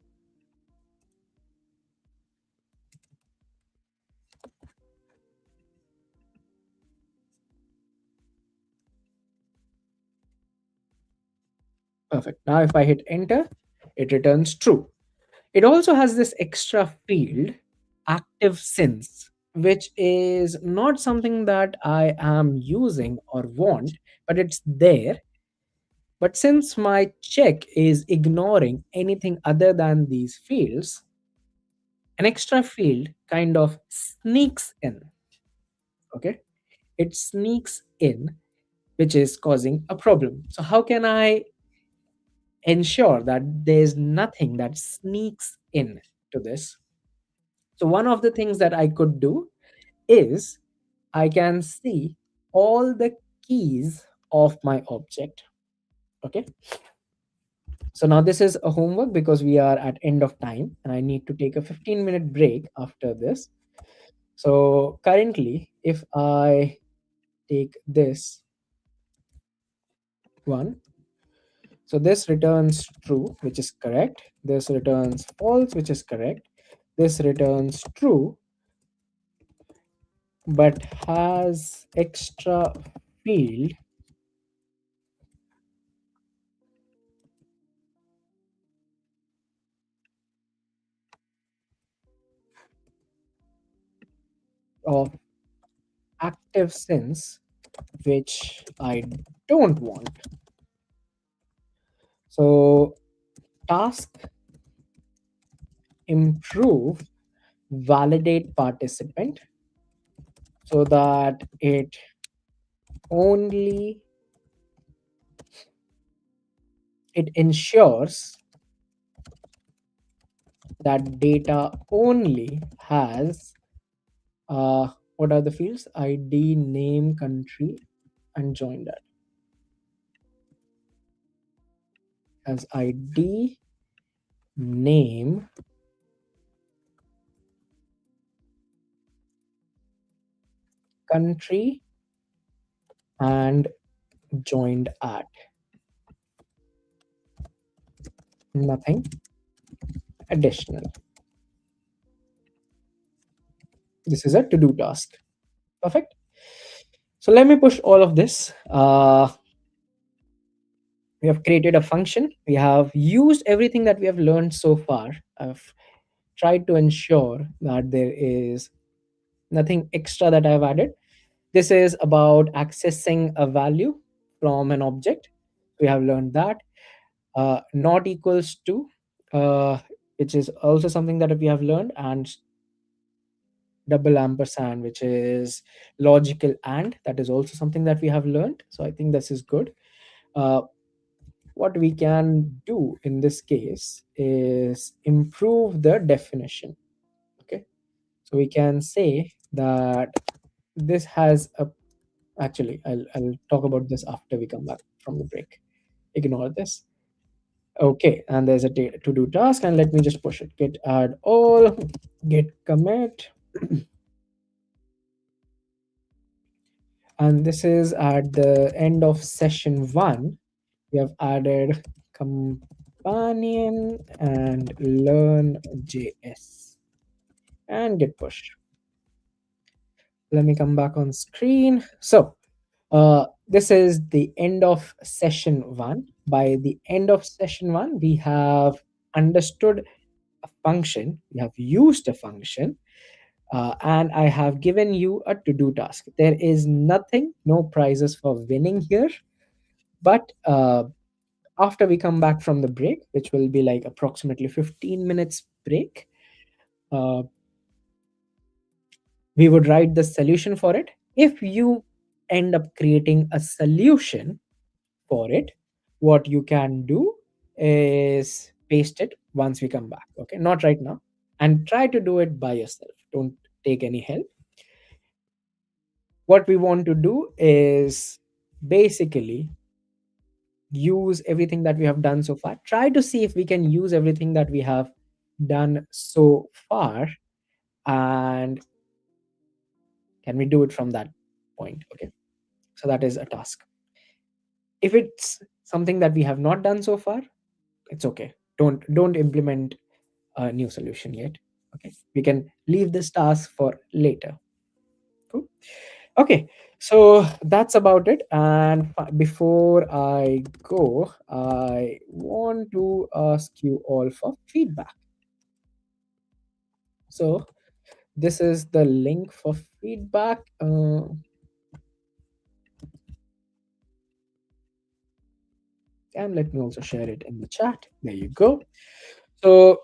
Perfect. Now if I hit enter, it returns true. It also has this extra field, active since, which is not something that I am using or want, but it's there. But since my check is ignoring anything other than these fields, an extra field kind of sneaks in. Okay. It sneaks in which is causing a problem. So how can I ensure that there's nothing that sneaks in to this? So one of the things that I could do is I can see all the keys of my object. Okay. So now this is a homework because we are at end of time and I need to take a 15-minute break after this. So currently, if I take this one, so this returns true, which is correct. This returns false, which is correct. This returns true, but has extra field of active sense, which I don't want. So task improve validate participant so that only it ensures that data only has what are the fields? ID, name, country, and join that as ID, name, country, and joined at. Nothing additional. This is a to-do task. Perfect. So let me push all of this. We have created a function. We have used everything that we have learned so far. I've tried to ensure that there is nothing extra that I've added. This is about accessing a value from an object. We have learned that. Not equals to, which is also something that we have learned, and double ampersand, which is logical and, that is also something that we have learned. So I think this is good. Uh, what we can do in this case is improve the definition. Okay, so we can say that this has a, actually I'll talk about this after we come back from the break. Ignore this. Okay, and there's a to do task, and let me just push it. Git add all, git commit, and this is at the end of session 1. We have added companion and learn JS and git push. Let me come back on screen. So this is the end of session 1. By the end of session 1, we have understood a function, we have used a function, and I have given you a to do task. There is nothing, no prizes for winning here, but after we come back from the break, which will be like approximately 15 minutes break, uh, we would write the solution for it. If you end up creating a solution for it, what you can do is paste it once we come back. Okay, not right now, and try to do it by yourself. Don't take any help. What we want to do is basically use everything that we have done so far. Try to see if we can use everything that we have done so far, and can we do it from that point? Okay, so that is a task. If it's something that we have not done so far, it's okay. Don't implement a new solution yet. Okay, we can leave this task for later. Cool. Okay, so that's about it. And before I go, I want to ask you all for feedback. So this is the link for feedback. And let me also share it in the chat. There you go. So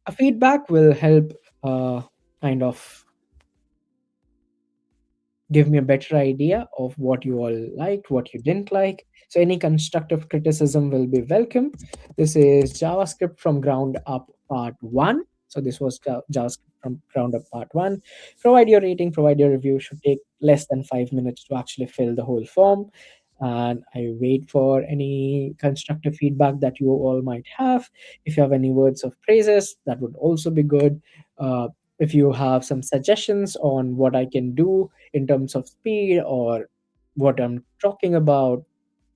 a feedback will help kind of give me a better idea of what you all liked, what you didn't like. So any constructive criticism will be welcome. This is JavaScript from ground up part one. So this was JavaScript from ground up part one. Provide your rating, provide your review. Should take less than 5 minutes to actually fill the whole form. And I wait for any constructive feedback that you all might have. If you have any words of praises, that would also be good. Uh, if you have some suggestions on what I can do in terms of speed or what I'm talking about,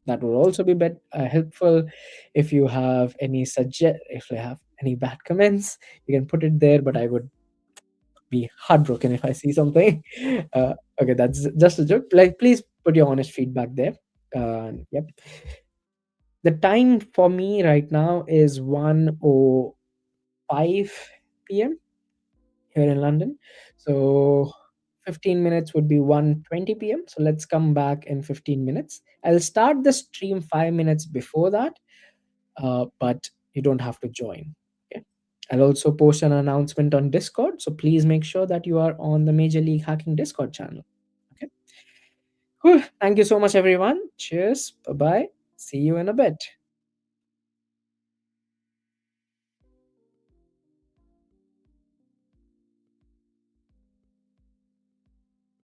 that will also be helpful. If you have any if you have any bad comments, you can put it there, but I would be heartbroken if I see something. Okay, that's just a joke. Like, please put your honest feedback there. Yep. The time for me right now is 1:05 p.m. here in London. So 15 minutes would be 1:20 p.m. So let's come back in 15 minutes. I'll start the stream 5 minutes before that, but you don't have to join. Okay. I'll also post an announcement on Discord. So please make sure that you are on the Major League Hacking Discord channel. Okay. Whew. Thank you so much, everyone. Cheers. Bye bye. See you in a bit.